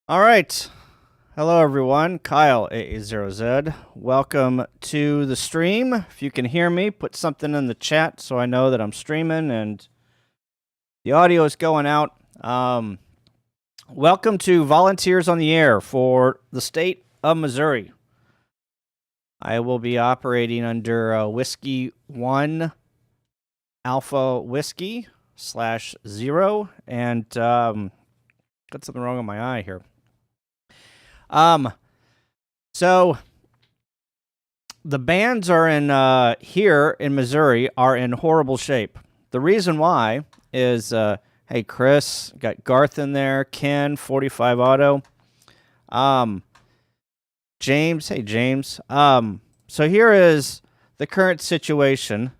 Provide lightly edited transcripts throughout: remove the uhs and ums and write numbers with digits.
All right. Hello, everyone. Kyle, A0Z. Welcome to the stream. If you can hear me, put something in the chat so I know that I'm streaming and the audio is going out. Welcome to Volunteers on the Air for the state of Missouri. I will be operating under Whiskey 1 Alpha Whiskey /0 and got something wrong on my eye here. So the bands are in here in Missouri are in horrible shape. The reason why is hey Chris, got Garth in there, Ken, 45 Auto, James, hey James. So here is the current situation.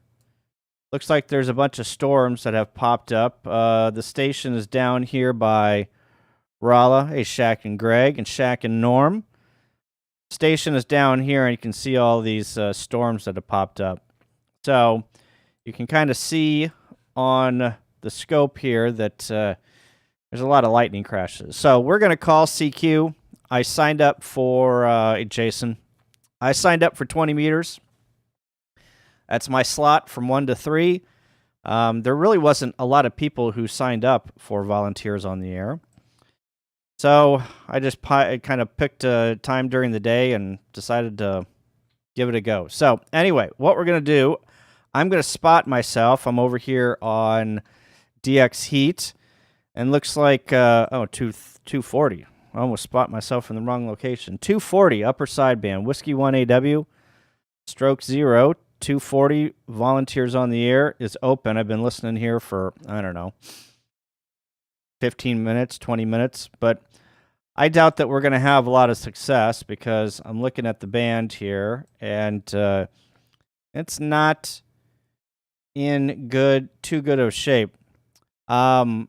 Looks like there's a bunch of storms that have popped up. The station is down here by Rolla, hey Shaq and Greg, and Shaq and Norm. Station is down here, and you can see all these storms that have popped up. So you can kind of see on the scope here that there's a lot of lightning crashes. So we're going to call CQ. I signed up for, Jason, I signed up for 20 meters. That's my slot from 1 to 3. There really wasn't a lot of people who signed up for Volunteers on the Air. So I just kind of picked a time during the day and decided to give it a go. So anyway, what we're going to do, I'm going to spot myself. I'm over here on DX Heat, and looks like, 240. I almost spot myself in the wrong location. 240, upper sideband, Whiskey 1AW, stroke 0, 240, Volunteers on the Air is open. I've been listening here for, I don't know, 15 minutes, 20 minutes, but I doubt that we're going to have a lot of success because I'm looking at the band here, and it's not in too good of shape. Yeah,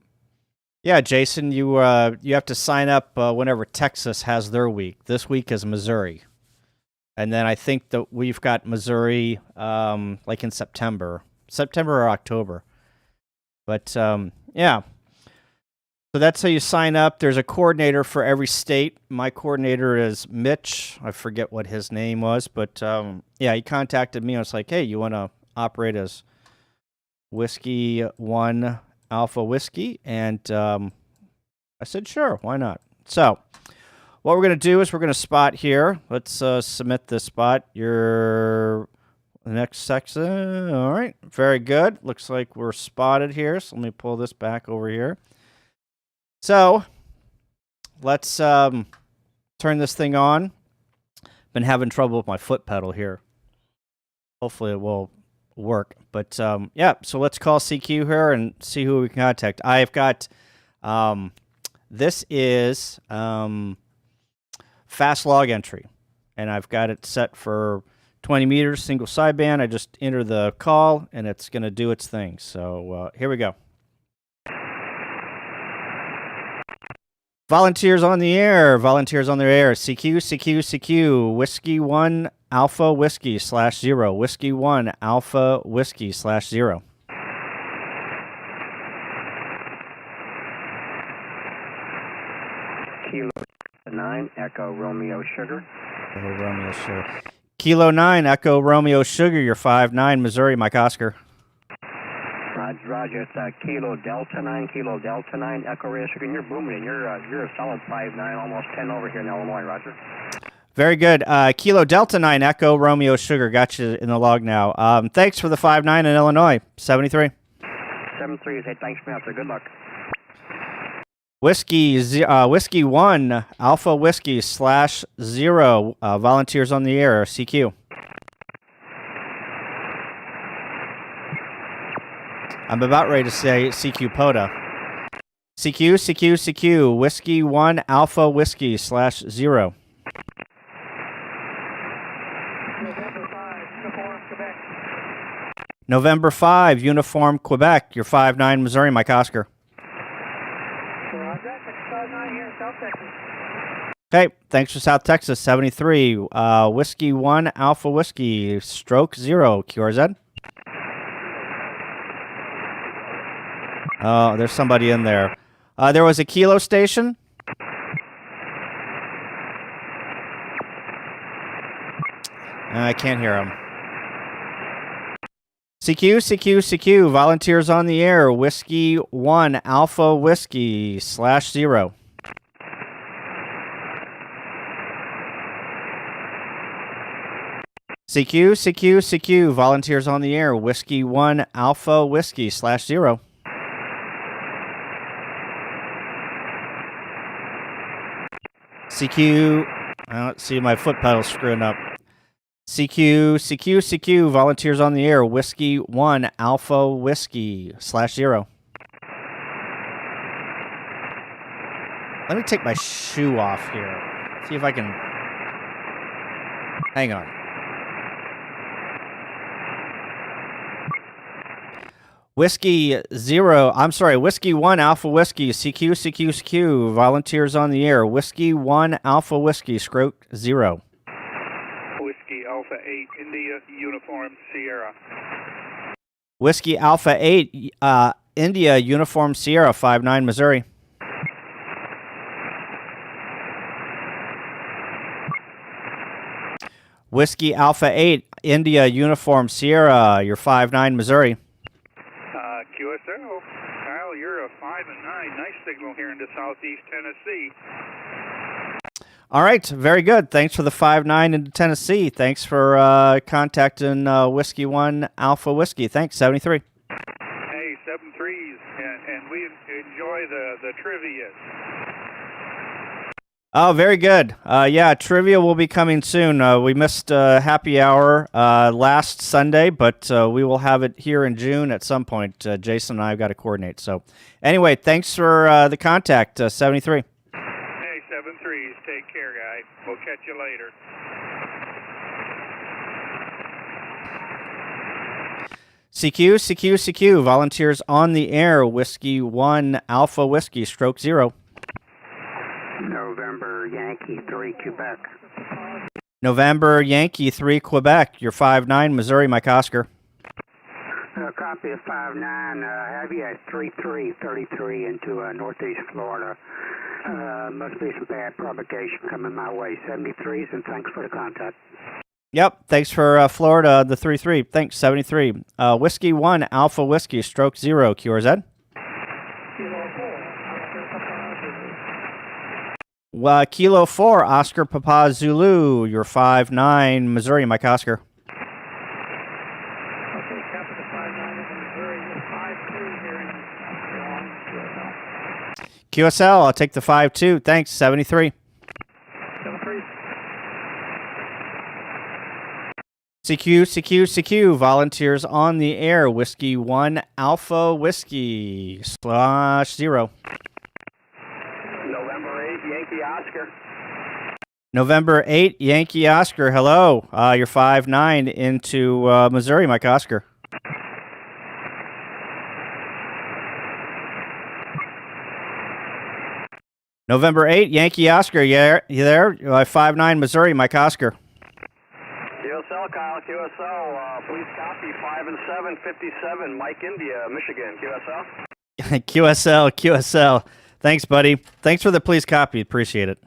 Jason, you have to sign up whenever Texas has their week. This week is Missouri, and then I think that we've got Missouri like in September or October. But yeah. So that's how you sign up. There's a coordinator for every state. My coordinator is Mitch. I forget what his name was, but yeah, he contacted me. I was like, hey, you want to operate as Whiskey 1 Alpha Whiskey? And I said, sure, why not? So what we're going to do is we're going to spot here. Let's submit this spot. Your next section. All right, very good. Looks like we're spotted here. So let me pull this back over here. So let's turn this thing on. Been having trouble with my foot pedal here. Hopefully it will work. But yeah, so let's call CQ here and see who we can contact. I've got, this is fast log entry. And I've got it set for 20 meters, single sideband. I just enter the call and it's going to do its thing. So here we go. Volunteers on the Air. Volunteers on the Air. CQ. Whiskey 1 Alpha Whiskey /0. Whiskey 1 Alpha Whiskey /0. Kilo 9 Echo Romeo Sugar. Kilo 9 Echo Romeo Sugar. You're 5-9 Missouri, Mike Oscar. Roger, it's Kilo Delta 9 Echo Romeo Sugar. And you're booming. You're a solid 5-9, almost 10 over here in Illinois, Roger. Very good. Kilo Delta 9 Echo Romeo Sugar. Got you in the log now. Thanks for the 5-9 in Illinois. 73. 73. Hey, thanks for that. Good luck. Whiskey 1 Alpha Whiskey /0. Volunteers on the Air. CQ. I'm about ready to say CQ POTA. CQ. Whiskey 1 Alpha Whiskey /0. November 5, Uniform Quebec. You're 5-9 Missouri, Mike Oscar. Okay, thanks for South Texas. 73. Whiskey 1 Alpha Whiskey stroke 0. QRZ. Oh, there's somebody in there. There was a Kilo station. I can't hear him. CQ, volunteers on the air. Whiskey 1 Alpha Whiskey /0. CQ, volunteers on the air. Whiskey 1 Alpha Whiskey /0. CQ, I don't see my foot pedal screwing up. CQ, volunteers on the air. Whiskey 1 Alpha Whiskey /0. Let me take my shoe off here. See if I can. Hang on. Whiskey 1 Alpha Whiskey, CQ, volunteers on the air. Whiskey 1 Alpha Whiskey /0. Whiskey Alpha 8, India, Uniform Sierra. Whiskey Alpha 8, India, Uniform Sierra, 59, Missouri. Whiskey Alpha 8, India, Uniform Sierra, you're 59, Missouri. QSL, Kyle, you're a 5 and 9. Nice signal here into southeast Tennessee. All right, very good. Thanks for the 5-9 into Tennessee. Thanks for contacting Whiskey 1 Alpha Whiskey. Thanks, 73. Hey, 7-3s, and we enjoy the trivia. Oh, very good. Yeah, trivia will be coming soon. We missed happy hour last Sunday, but we will have it here in June at some point. Jason and I have got to coordinate. So anyway, thanks for the contact, 73. Hey, 7-3s. Take care, guy. We'll catch you later. CQ, volunteers on the air. Whiskey 1 Alpha Whiskey /0. November Yankee 3 Quebec. November Yankee 3 Quebec. You're 5-9, Missouri, Mike Oscar. Copy of 5-9. Have you at 3333 into northeast Florida. Must be some bad propagation coming my way. 73s, and thanks for the contact. Yep, thanks for Florida, the 3-3. Thanks, 73. Whiskey 1 Alpha Whiskey /0. QRZ. Kilo 4 Oscar Papa Zulu. You're 5-9, Missouri, Mike Oscar. Okay, Captain 5-9 in Missouri. You're 5-2 here in QSL, I'll take the 5-2. Thanks, 73. 7-3. CQ, volunteers on the air. Whiskey 1 Alpha Whiskey /0. November 8 Yankee Oscar. November 8 Yankee Oscar. Hello. You're 5-9 into Missouri, Mike Oscar. November 8 Yankee Oscar. You there? 5-9 Missouri, Mike Oscar. QSL, Kyle, QSL, please copy 5 and 7, 57, Mike India, Michigan, QSL. QSL. Thanks, buddy. Thanks for the please copy. Appreciate it.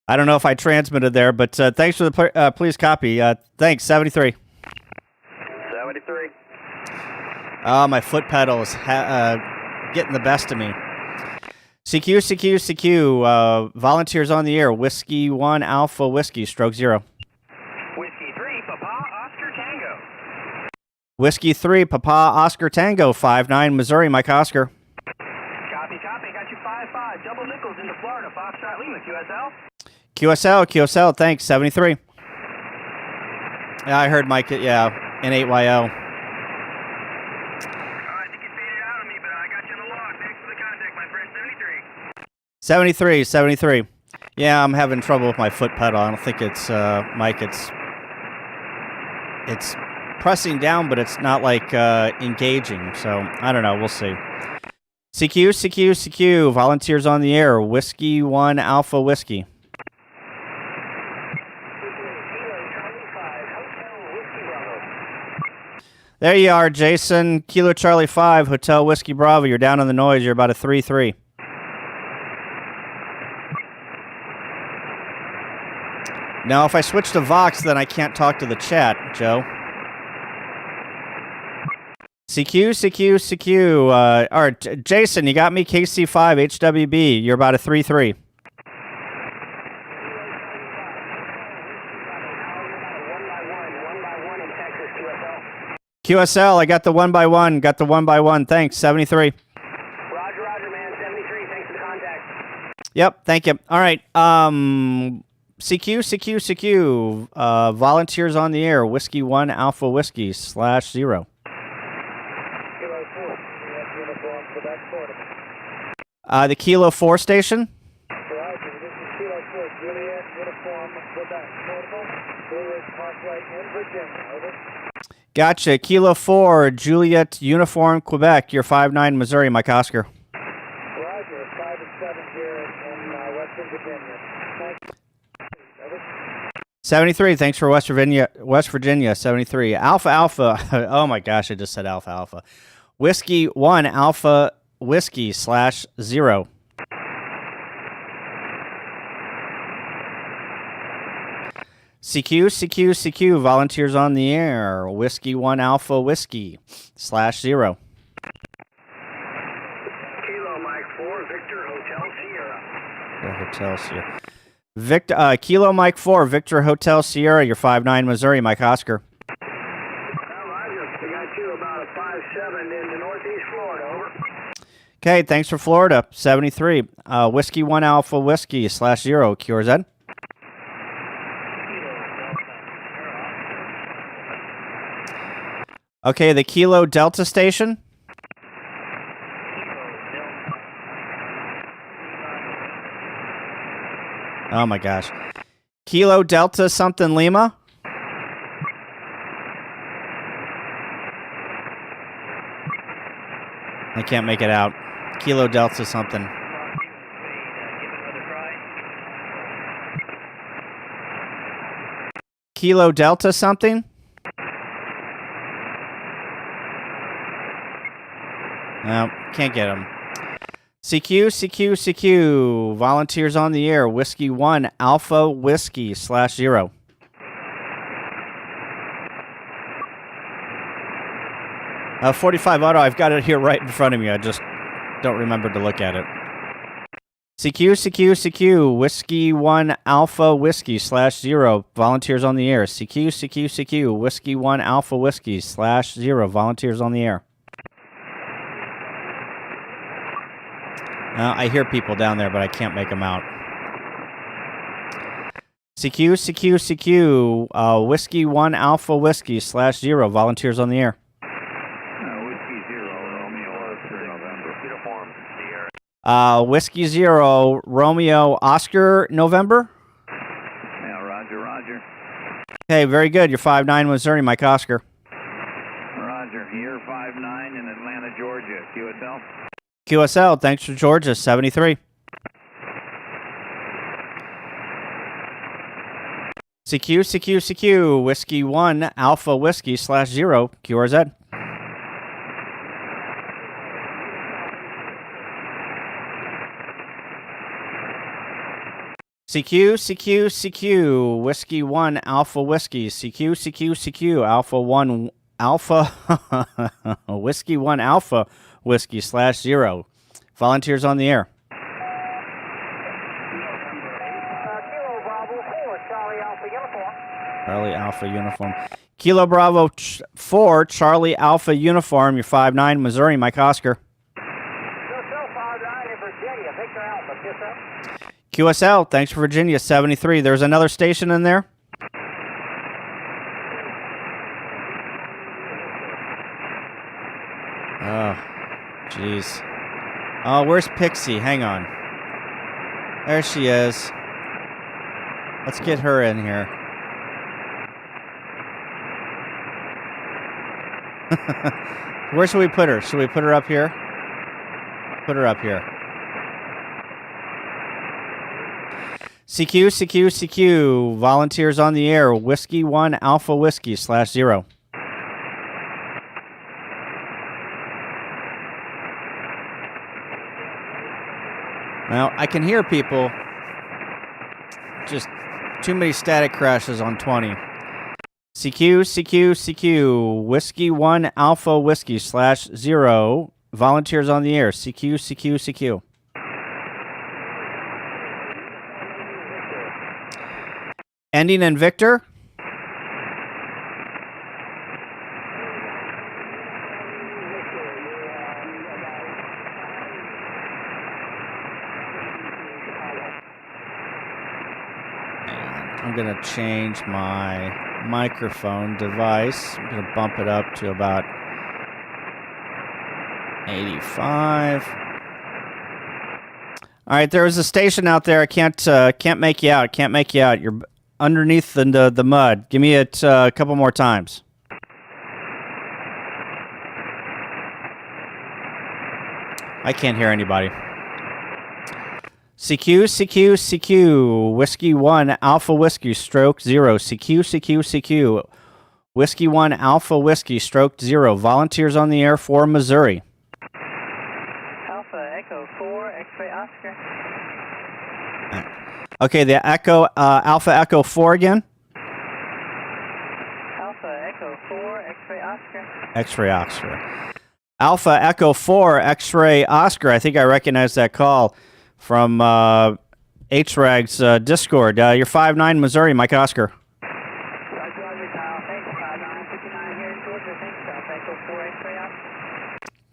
I don't know if I transmitted there, but thanks for the please copy. Thanks, 73. 73. Oh, my foot pedal is getting the best of me. CQ, volunteers on the air. Whiskey 1 Alpha Whiskey /0. Whiskey 3, Papa, Oscar Tango. Whiskey 3 Papa Oscar Tango, 5-9 Missouri, Mike Oscar. Copy, got you 5-5, double nickels into Florida, Foxtrot Lima, QSL, thanks, 73. Yeah, I heard Mike, yeah, N8YO. I think you faded out on me, but I got you in the log. Thanks for the contact, my friend, 73. Yeah, I'm having trouble with my foot pedal. I don't think it's, Mike, it's pressing down, but it's not like engaging. So I don't know. We'll see. CQ, volunteers on the air. Whiskey 1 Alpha Whiskey. There you are, Jason. Kilo Charlie 5, Hotel Whiskey Bravo. You're down on the noise. You're about a 3-3. Now, if I switch to Vox, then I can't talk to the chat, Joe. CQ. All right, Jason, you got me. KC5 HWB. You're about a 3-3. QSL, I got the 1x1. Got the 1x1. Thanks. 73. Roger, man. 73. Thanks for the contact. Yep. Thank you. All right. CQ. Volunteers on the air. Whiskey 1 Alpha Whiskey /0. Kilo 4. Juliet uniform, Quebec Portable. The Kilo 4 station. Roger, this is Kilo 4, Juliet uniform, Quebec Portable. Blue Ridge Parkway in Virginia. Over. Gotcha. Kilo 4 Juliet uniform, Quebec. You're 5-9 Missouri, Mike Oscar. Roger, 5 and 7 here in Western Virginia. Thanks. Over. 73. Thanks for West Virginia. 73. Alpha. Oh my gosh, I just said Alpha. Whiskey 1 Alpha Whiskey /0. CQ. Volunteers on the air. Whiskey 1 Alpha Whiskey /0. Kilo Mike 4, Victor Hotel Sierra. Hotel Sierra. Kilo Mike 4, Victor Hotel Sierra. You're 5-9 Missouri, Mike Oscar. Roger, we got you about a 5-7 into Northeast Florida. Over. Okay, thanks for Florida. 73. Whiskey 1 Alpha Whiskey /0. QRZ. Okay, the Kilo Delta station. Oh my gosh. Kilo Delta something Lima. I can't make it out. Kilo Delta something. Kilo Delta something? No, can't get him. CQ. Volunteers on the air. Whiskey 1 Alpha Whiskey /0. Uh, 45 Auto, I've got it here right in front of me. I just don't remember to look at it. CQ. Whiskey 1 Alpha Whiskey /0. Volunteers on the air. CQ. Whiskey 1 Alpha Whiskey /0. Volunteers on the air. I hear people down there, but I can't make them out. CQ. Whiskey 1 Alpha Whiskey /0. Volunteers on the air. Whiskey 0, Romeo Oscar November. Uniform Sierra. Whiskey 0 Romeo Oscar November. Yeah, Roger. Okay, very good. You're 5-9 Missouri, Mike Oscar. Roger, here 5-9 in Atlanta, Georgia. QSL. QSL, thanks for Georgia. 73. CQ. Whiskey 1 Alpha Whiskey /0. QRZ. CQ. Whiskey 1 Alpha Whiskey. CQ. Alpha 1 Alpha. Whiskey 1 Alpha Whiskey /0. Volunteers on the air. Kilo Bravo 4, Charlie Alpha uniform. Charlie Alpha uniform. Kilo Bravo 4 Charlie Alpha uniform. You're 5-9 Missouri, Mike Oscar. QSL 5-9 in Virginia, Victor Alpha. QSL, thanks for Virginia. 73. There's another station in there. Oh, jeez. Oh, where's Pixie? Hang on. There she is. Let's get her in here. Where should we put her? Should we put her up here? Put her up here. CQ. Volunteers on the air. Whiskey 1 Alpha Whiskey /0. Now, I can hear people just Too many static crashes on 20. CQ, Whiskey 1 Alpha Whiskey /0. Volunteers on the air. CQ. Ending in Victor. I'm going to change my microphone device. I'm going to bump it up to about 85. All right, there was a station out there. I can't make you out. Can't make you out. You're underneath the mud. Give me it a couple more times. I can't hear anybody. CQ. Whiskey 1 Alpha Whiskey /0. CQ. Whiskey 1 Alpha Whiskey /0. Volunteers on the air for Missouri. Alpha Echo 4, X-ray Oscar. Okay, the Echo, Alpha Echo 4 again. Alpha Echo 4, X-ray Oscar. X-ray Oscar. Alpha Echo 4 X-ray Oscar. I think I recognize that call from HRAG's Discord. You're 5'9", Missouri, Mike Oscar.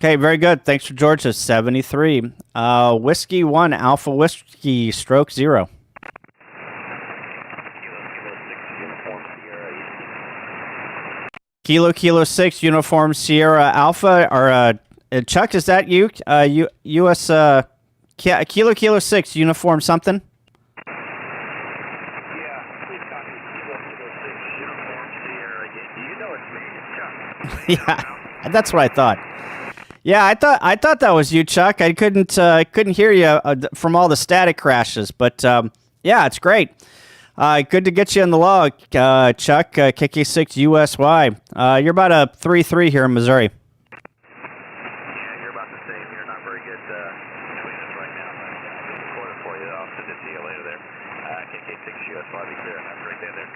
Okay, very good. Thanks for Georgia. 73. Whiskey 1 Alpha Whiskey /0. Kilo 6 Uniform Sierra Alpha. Or Chuck, is that you? US Kilo 6 Uniform something. Yeah, please copy. Kilo 6 Uniform Sierra. You know it's me. It's Chuck. Yeah, that's what I thought. Yeah, I thought that was you, Chuck. I couldn't hear you from all the static crashes, but yeah, it's great. Good to get you in the log, Chuck. KK6 USY. You're about a 3-3 here in Missouri. Yeah, you're about the same. You're not very good between us right now. I'll record it for you. I'll send it to you later there. KK6 USY. Be clear. Have a great day there.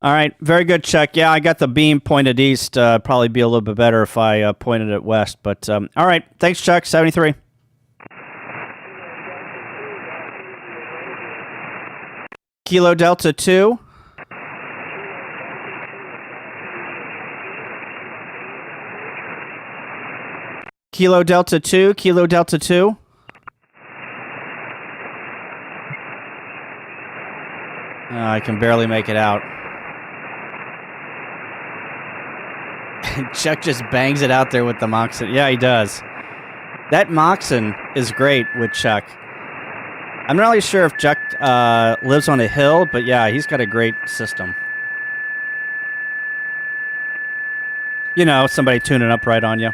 All right, very good, Chuck. Yeah, I got the beam pointed east. Probably be a little bit better if I pointed it west. But all right, thanks, Chuck. 73. Kilo Delta 2. Kilo Delta 2. I can barely make it out. Chuck just bangs it out there with the Moxon. Yeah, he does. That Moxon is great with Chuck. I'm not really sure if Chuck lives on a hill, but yeah, he's got a great system. You know, somebody tuning up right on you.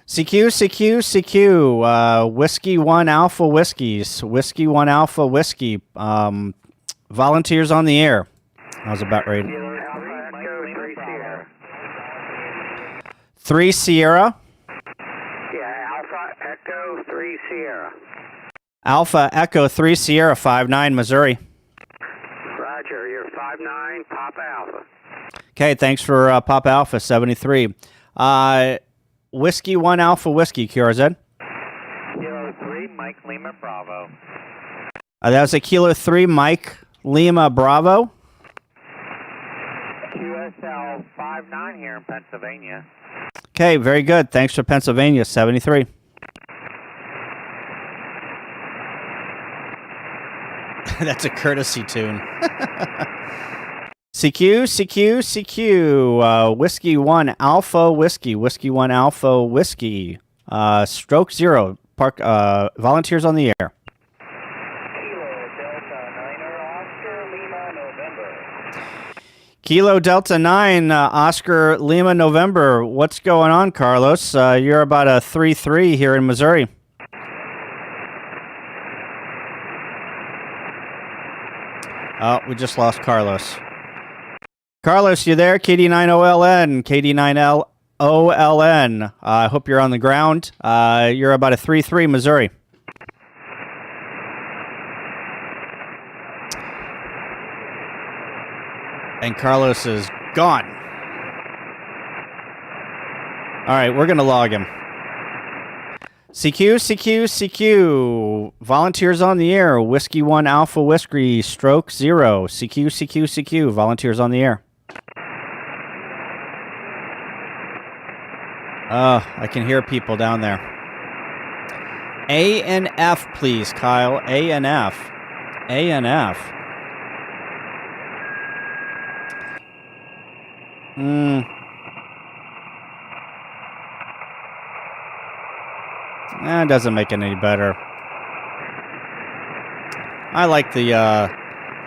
CQ. Whiskey 1 Alpha Whiskeys. Whiskey 1 Alpha Whiskey. Volunteers on the air. I was about ready. 3 Sierra. Yeah, Alpha Echo 3 Sierra. Alpha Echo 3 Sierra, 5'9", Missouri. Roger, you're 5'9", Papa Alpha. Okay, thanks for Papa Alpha, 73. Whiskey 1 Alpha Whiskey, QRZ. Kilo 3 Mike Lima Bravo. That was a Kilo 3 Mike Lima Bravo. QSL 5'9" here in Pennsylvania. Okay, very good. Thanks for Pennsylvania, 73. That's a courtesy tune. CQ. Whiskey 1 Alpha Whiskey. Whiskey 1 Alpha Whiskey. /0. Park. Volunteers on the air. Kilo Delta 9 Oscar Lima November. What's going on, Carlos? You're about a 3-3 here in Missouri. Oh, we just lost Carlos. Carlos, you there? KD9OLN. KD9OLN. I hope you're on the ground. You're about a 3-3 Missouri. And Carlos is gone. All right, we're going to log him. CQ, CQ, CQ. Volunteers on the air. Whiskey 1 Alpha Whiskey, stroke 0. CQ, CQ, CQ. Volunteers on the air. I can hear people down there. A and F, please, Kyle. A and F. A and F. That doesn't make it any better. I like the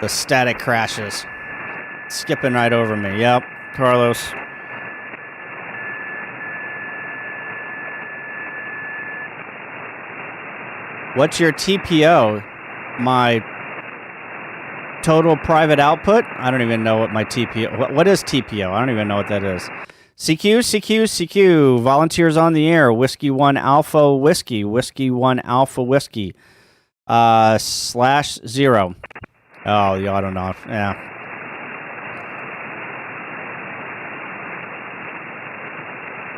static crashes. Skipping right over me. Yep, Carlos. What's your TPO? My total private output? I don't even know what my TPO... What is TPO? I don't even know what that is. CQ, CQ, CQ. Volunteers on the air. Whiskey 1 Alpha Whiskey. Whiskey 1 Alpha Whiskey. /0. Oh, the auto off. Yeah.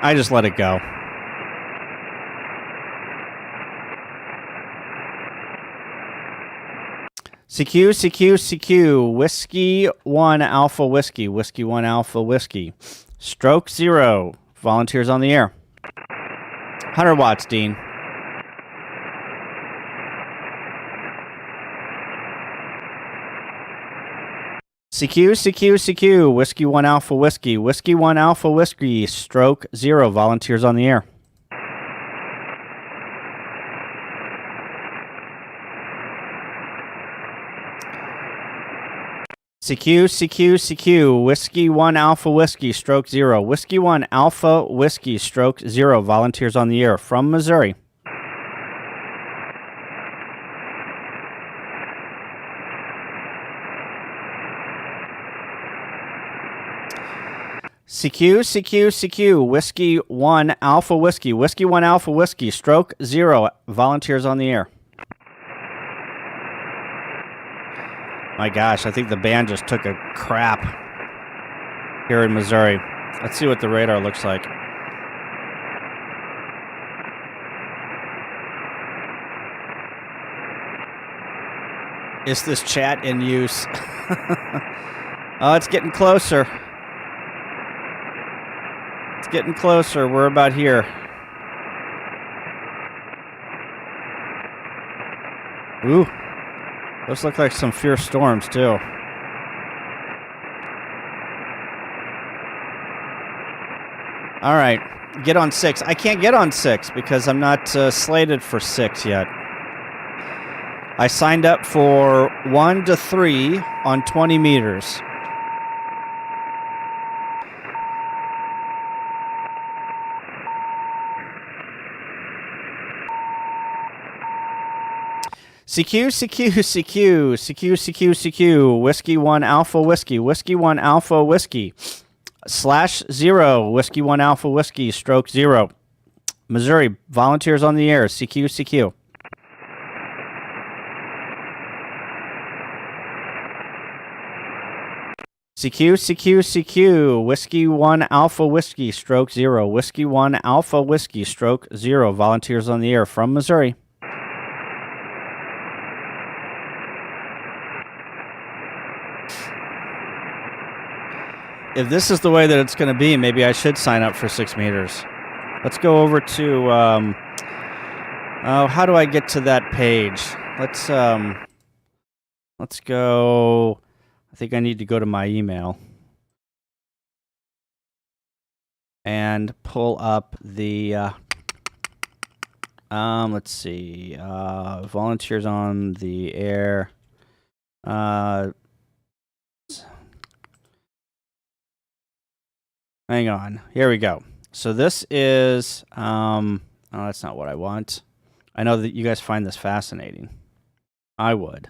I just let it go. CQ, CQ, CQ. Whiskey 1 Alpha Whiskey. Whiskey 1 Alpha Whiskey. Stroke 0. Volunteers on the air. 100 watts, Dean. CQ, CQ, CQ. Whiskey 1 Alpha Whiskey. Whiskey 1 Alpha Whiskey. Stroke 0. Volunteers on the air. CQ, CQ, CQ. Whiskey 1 Alpha Whiskey, stroke 0. Whiskey 1 Alpha Whiskey, stroke 0. Volunteers on the air from Missouri. CQ, CQ, CQ. Whiskey 1 Alpha Whiskey. Whiskey 1 Alpha Whiskey, stroke 0. Volunteers on the air. My gosh, I think the band just took a crap here in Missouri. Let's see what the radar looks like. Is this chat in use? Oh, it's getting closer. It's getting closer. We're about here. Ooh. Those look like some fierce storms, too. All right. Get on 6. I can't get on 6 because I'm not slated for 6 yet. I signed up for 1 to 3 on 20 meters. CQ, CQ, CQ, CQ, CQ, CQ, Whiskey 1 Alpha Whiskey, Whiskey 1 Alpha Whiskey, /0, Whiskey 1 Alpha Whiskey, stroke 0. Missouri, volunteers on the air, CQ, CQ. CQ, CQ, CQ, Whiskey 1 Alpha Whiskey, stroke 0, Whiskey 1 Alpha Whiskey, stroke 0. Volunteers on the air from Missouri. If this is the way that it's going to be, maybe I should sign up for 6 meters. Let's go over to, how do I get to that page? Let's go, I think I need to go to my email and pull up the, let's see, volunteers on the air, hang on. Here we go. So this is, oh, that's not what I want. I know that you guys find this fascinating. I would.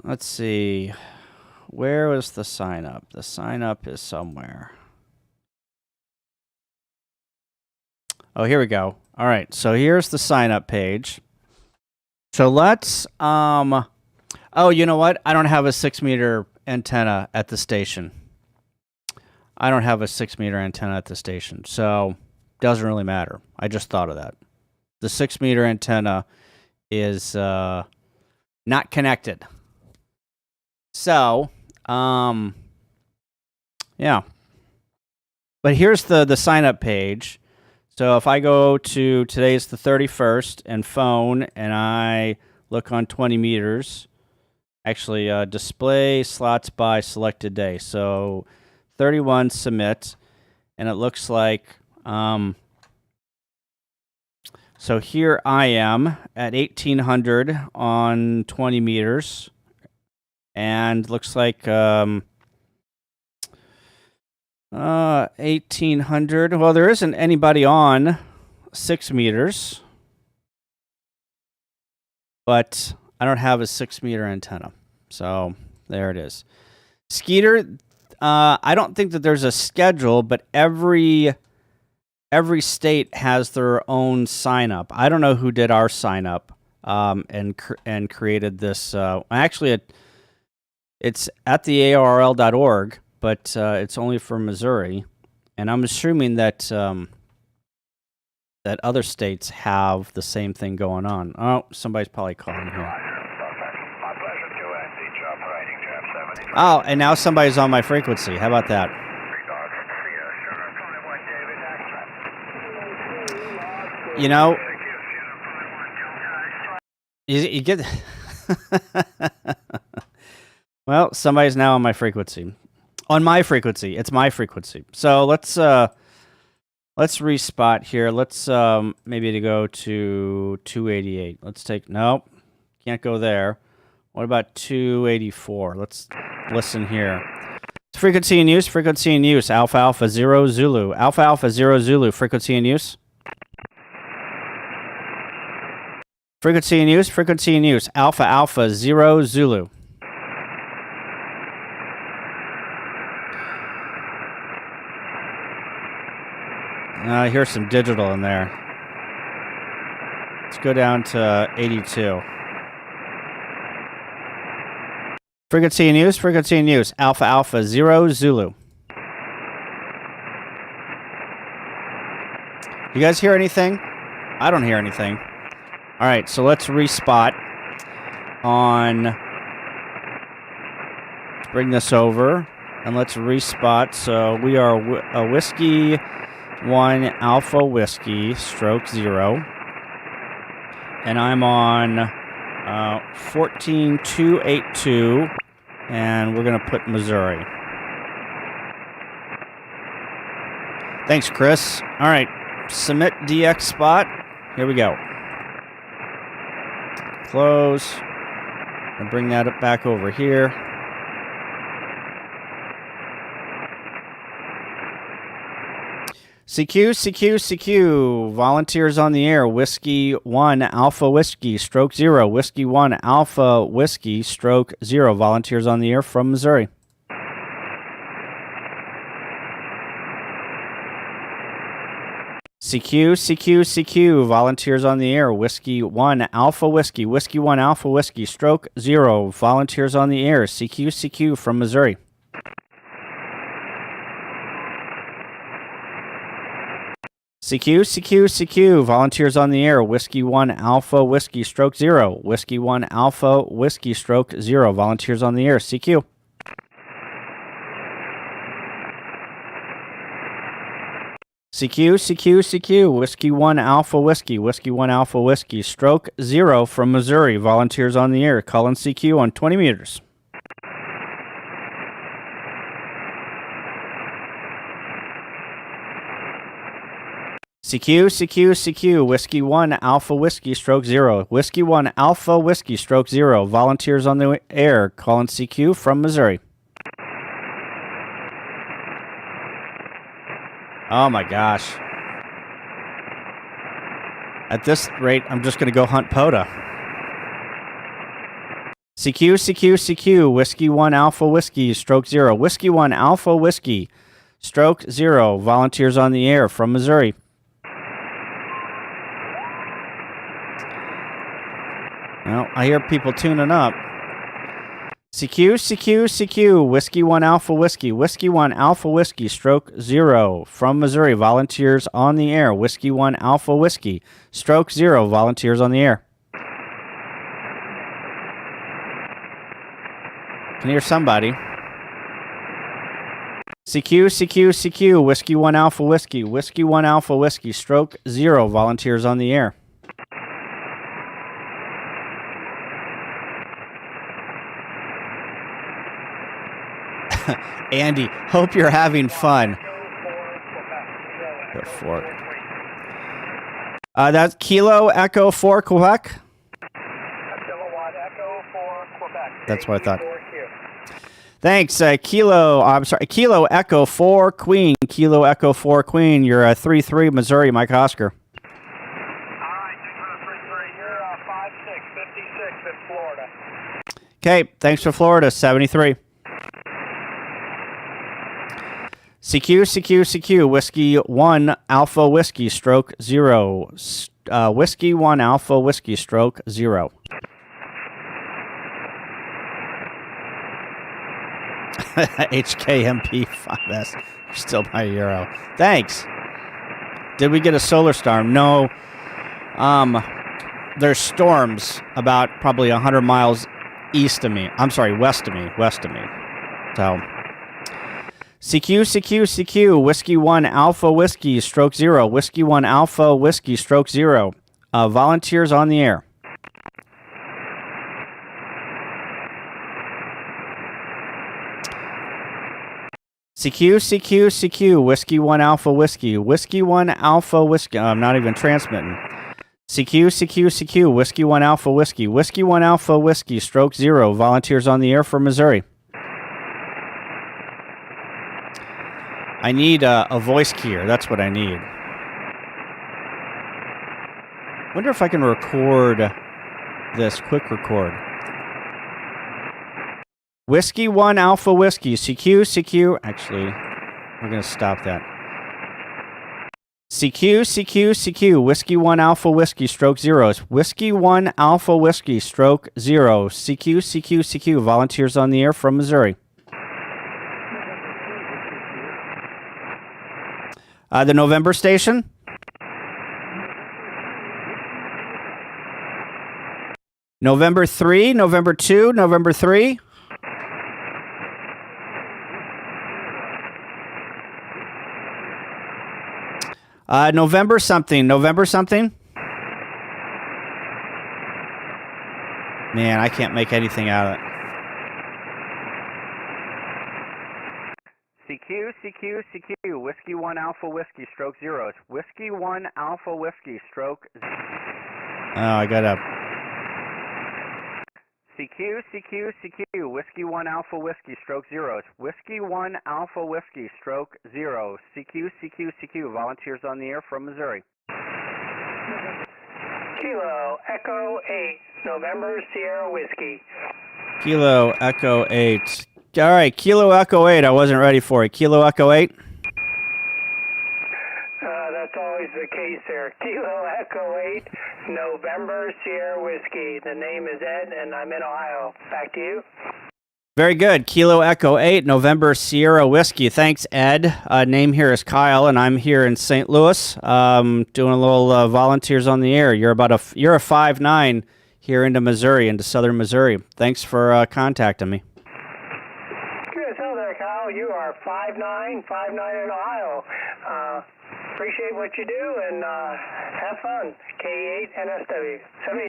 Let's see. Where was the sign up? The sign up is somewhere. Oh, here we go. All right. So here's the sign up page. So let's, Oh, you know what? I don't have a 6-meter antenna at the station. I don't have a 6-meter antenna at the station, so doesn't really matter. I just thought of that. The 6-meter antenna is not connected. So, yeah. But here's the sign-up page. So if I go to today's the 31st and phone, and I look on 20 meters, actually display slots by selected day. So 31 submit, and it looks like, so here I am at 1800 on 20 meters, and looks like 1800. Well, there isn't anybody on 6 meters, but I don't have a 6-meter antenna. So there it is. Skeeter, I don't think that there's a schedule, but every state has their own sign up. I don't know who did our sign up and created this. Actually, it's at the ARRL.org, but it's only for Missouri, and I'm assuming that that other states have the same thing going on. Oh, somebody's probably calling here. Oh, and now somebody's on my frequency. How about that? You know, you get... Well, somebody's now on my frequency. On my frequency. It's my frequency. So let's respot here. Let's maybe to go to 288. Let's take... Nope. Can't go there. What about 284? Let's listen here. Frequency in use, frequency in use. Alpha Alpha 0 Zulu. Alpha Alpha 0 Zulu. Frequency in use. Frequency in use, frequency in use. Alpha Alpha 0 Zulu. Here's some digital in there. Let's go down to 82. Frequency in use, frequency in use. Alpha Alpha 0 Zulu. You guys hear anything? I don't hear anything. All right, so let's respot on... Let's bring this over, and let's respot. So we are a Whiskey 1 Alpha Whiskey stroke 0. And I'm on 14282, and we're going to put Missouri. Thanks, Chris. All right, submit DX spot. Here we go. Close. And bring that up back over here. CQ, CQ, CQ. Volunteers on the air. Whiskey 1 Alpha Whiskey stroke 0. Whiskey 1 Alpha Whiskey stroke 0. Volunteers on the air from Missouri. CQ, CQ, CQ. Volunteers on the air. Whiskey 1 Alpha Whiskey. Whiskey 1 Alpha Whiskey stroke 0. Volunteers on the air. CQ, CQ from Missouri. CQ, CQ, CQ. Volunteers on the air. Whiskey 1 Alpha Whiskey stroke 0. Whiskey 1 Alpha Whiskey stroke 0. Volunteers on the air. CQ. CQ, CQ, CQ. Whiskey 1 Alpha Whiskey. Whiskey 1 Alpha Whiskey stroke 0 from Missouri. Volunteers on the air. Calling CQ on 20 meters. CQ, CQ, CQ. Whiskey 1 Alpha Whiskey stroke 0. Whiskey 1 Alpha Whiskey stroke 0. Volunteers on the air. Calling CQ from Missouri. Oh my gosh. At this rate, I'm just going to go hunt POTA. CQ, CQ, CQ. Whiskey 1 Alpha Whiskey stroke 0. Whiskey 1 Alpha Whiskey stroke 0. Volunteers on the air from Missouri. Well, I hear people tuning up. CQ, Whiskey 1 Alpha Whiskey, Whiskey 1 Alpha Whiskey, stroke 0, from Missouri, volunteers on the air, Whiskey 1 Alpha Whiskey, stroke 0, volunteers on the air. Can hear somebody. CQ, Whiskey 1 Alpha Whiskey, Whiskey 1 Alpha Whiskey, stroke 0, volunteers on the air. Andy, hope you're having fun. Go for it. That's Kilo Echo 4 Quebec. Kilowatt Echo 4 Quebec. That's what I thought. Thanks, Kilo Echo 4 Queen. Kilo Echo 4 Queen. You're 3-3 Missouri, Mike Oscar. All right, thanks for the 3-3. You're 5-6, 56 in Florida. Okay, thanks for Florida, 73. CQ, Whiskey 1 Alpha Whiskey, stroke 0. Whiskey 1 Alpha Whiskey, stroke 0. HKMP 5S, you're still by Euro. Thanks. Did we get a solar storm? No. There's storms about probably 100 miles east of me. I'm sorry, west of me. So, CQ, Whiskey 1 Alpha Whiskey, stroke 0. Whiskey 1 Alpha Whiskey, stroke 0. Volunteers on the air. CQ, Whiskey 1 Alpha Whiskey, Whiskey 1 Alpha Whiskey. I'm not even transmitting. CQ, Whiskey 1 Alpha Whiskey, Whiskey 1 Alpha Whiskey, stroke 0. Volunteers on the air for Missouri. I need a voice keyer. That's what I need. Wonder if I can record this. Quick record. Whiskey 1 Alpha Whiskey, CQ. Actually, we're going to stop that. CQ, Whiskey 1 Alpha Whiskey, stroke 0. Whiskey 1 Alpha Whiskey, stroke 0. CQ, volunteers on the air from Missouri. The November station. November 3, November 2, November 3. November something. Man, I can't make anything out of it. CQ, Whiskey 1 Alpha Whiskey, stroke 0. It's Whiskey 1 Alpha Whiskey, stroke 0. Oh, I got up. CQ, Whiskey 1 Alpha Whiskey, stroke 0. It's Whiskey 1 Alpha Whiskey, stroke 0. CQ, volunteers on the air from Missouri. Kilo Echo 8, November Sierra Whiskey. Kilo Echo 8. All right, Kilo Echo 8. I wasn't ready for it. Kilo Echo 8. That's always the case there. Kilo Echo 8, November Sierra Whiskey. The name is Ed, and I'm in Ohio. Back to you. Very good. Kilo Echo 8, November Sierra Whiskey. Thanks, Ed. Name here is Kyle, and I'm here in St. Louis doing a little volunteers on the air. You're a 5'9" here into Missouri, into southern Missouri. Thanks for contacting me. Good as hell there, Kyle. You are 5'9" in Ohio. Appreciate what you do, and have fun. K8 NSW. 70.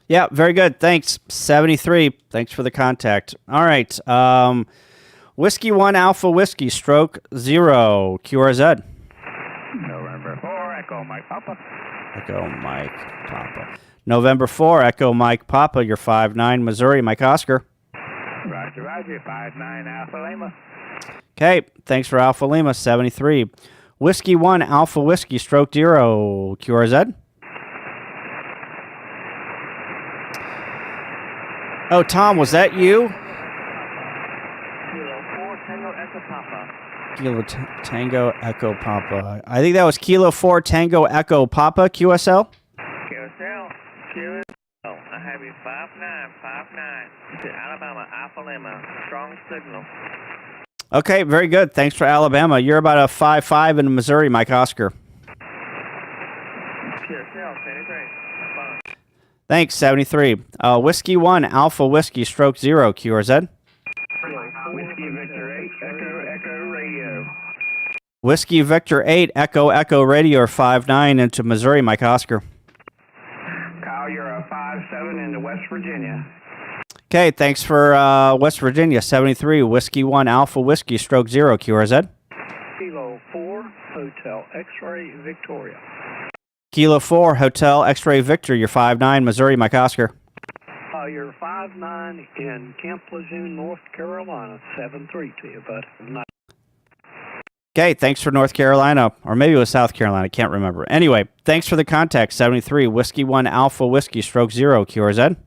Yeah, very good. Thanks. 73. Thanks for the contact. All right. Whiskey 1 Alpha Whiskey, stroke 0. QRZ. November 4, Echo Mike Papa. Echo Mike Papa. November 4, Echo Mike Papa. You're 5'9", Missouri. Mike Oscar. Roger, 5'9", Alpha Lima. Okay. Thanks for Alpha Lima. 73. Whiskey 1 Alpha Whiskey, stroke 0. QRZ. Oh, Tom, was that you? Kilo 4 Tango Echo Papa. Kilo Tango Echo Papa. I think that was Kilo 4 Tango Echo Papa, QSL? QSL. I have baby. 5959 to Alabama, Alpha Lima. Strong signal. Okay, very good. Thanks for Alabama. You're about a 5-5 in Missouri, Mike Oscar. QSL, 73. Fine. Thanks, 73. Whiskey 1, Alpha Whiskey, stroke 0, QRZ. Whiskey Victor 8, Echo Radio. Whiskey Victor 8, Echo Echo Radio, 5-9 into Missouri, Mike Oscar. Kyle, you're a 5-7 into West Virginia. Okay, thanks for West Virginia, 73. Whiskey 1, Alpha Whiskey, stroke 0, QRZ. Kilo 4, Hotel X-Ray, Victoria. Kilo 4, Hotel X-Ray Victor, you're 5-9, Missouri, Mike Oscar. You're 5-9 in Camp Lejeune, North Carolina. 7-3 to you, bud. Okay, thanks for North Carolina, or maybe it was South Carolina, I can't remember. Anyway, thanks for the contact, 73. Whiskey 1, Alpha Whiskey, stroke 0, QRZ.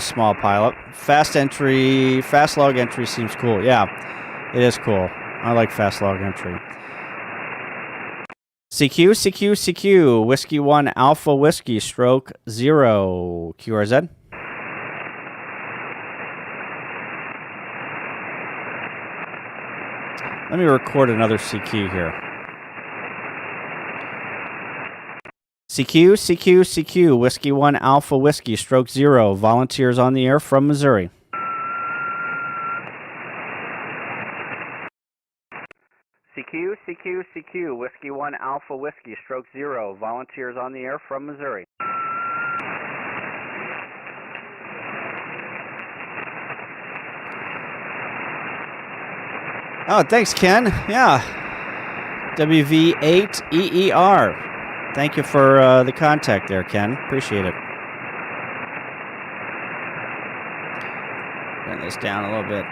Small pilot. Fast entry, fast log entry seems cool. Yeah, it is cool. I like fast log entry. CQ, CQ, CQ. Whiskey 1, Alpha Whiskey, stroke 0, QRZ. Let me record another CQ here. CQ, CQ, CQ. Whiskey 1, Alpha Whiskey, stroke 0. Volunteers on the air from Missouri. CQ, CQ, CQ. Whiskey 1, Alpha Whiskey, stroke 0. Volunteers on the air from Missouri. Oh, thanks, Ken. Yeah. WV8EER. Thank you for the contact there, Ken. Appreciate it. Turn this down a little bit.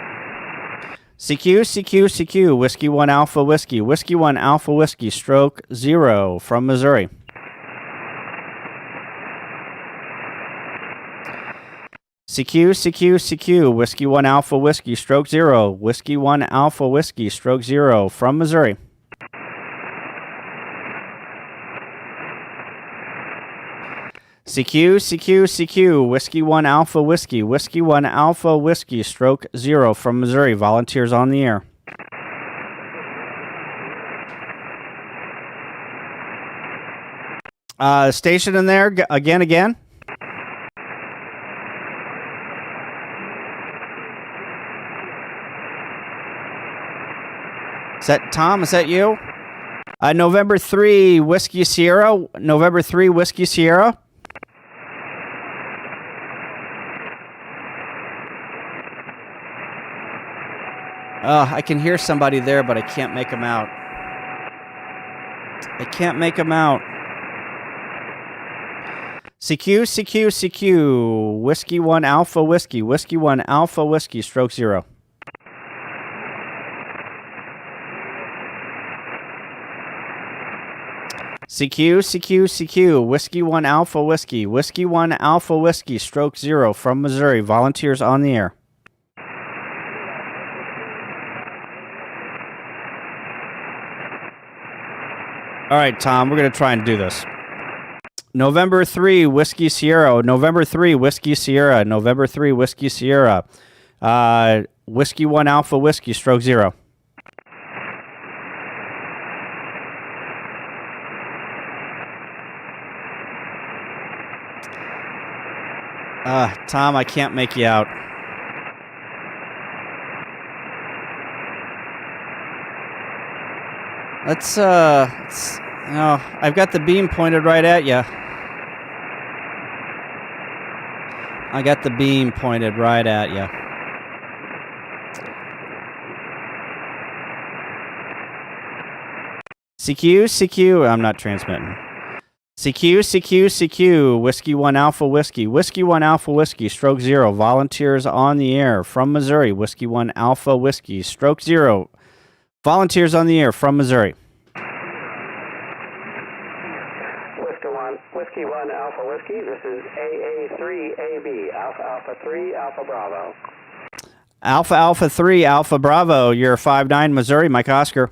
CQ, CQ, CQ. Whiskey 1, Alpha Whiskey. Whiskey 1, Alpha Whiskey, stroke 0 from Missouri. CQ, CQ, CQ. Whiskey 1, Alpha Whiskey, stroke 0. Whiskey 1, Alpha Whiskey, stroke 0 from Missouri. CQ, CQ, CQ. Whiskey 1, Alpha Whiskey. Whiskey 1, Alpha Whiskey, stroke 0 from Missouri. Volunteers on the air. Station in there again. Is that Tom? Is that you? November 3, Whiskey Sierra. November 3, Whiskey Sierra. I can hear somebody there, but I can't make them out. CQ, CQ, CQ. Whiskey 1, Alpha Whiskey. Whiskey 1, Alpha Whiskey, stroke 0. CQ, CQ, CQ. Whiskey 1, Alpha Whiskey. Whiskey 1, Alpha Whiskey, stroke 0 from Missouri. Volunteers on the air. All right, Tom, we're going to try and do this. November 3, Whiskey Sierra. November 3, Whiskey Sierra. November 3, Whiskey Sierra. Whiskey 1, Alpha Whiskey, stroke 0. Tom, I can't make you out. Let's no, I've got the beam pointed right at you. I got the beam pointed right at you. CQ, CQ, I'm not transmitting. CQ, CQ, CQ, Whiskey 1, Alpha Whiskey. Whiskey 1, Alpha Whiskey, stroke 0. Volunteers on the air from Missouri. Whiskey 1, Alpha Whiskey, stroke 0. Volunteers on the air from Missouri. Whiskey 1, Alpha Whiskey. This is AA3AB, Alpha Alpha 3, Alpha Bravo. Alpha Alpha 3, Alpha Bravo. You're 5-9, Missouri, Mike Oscar.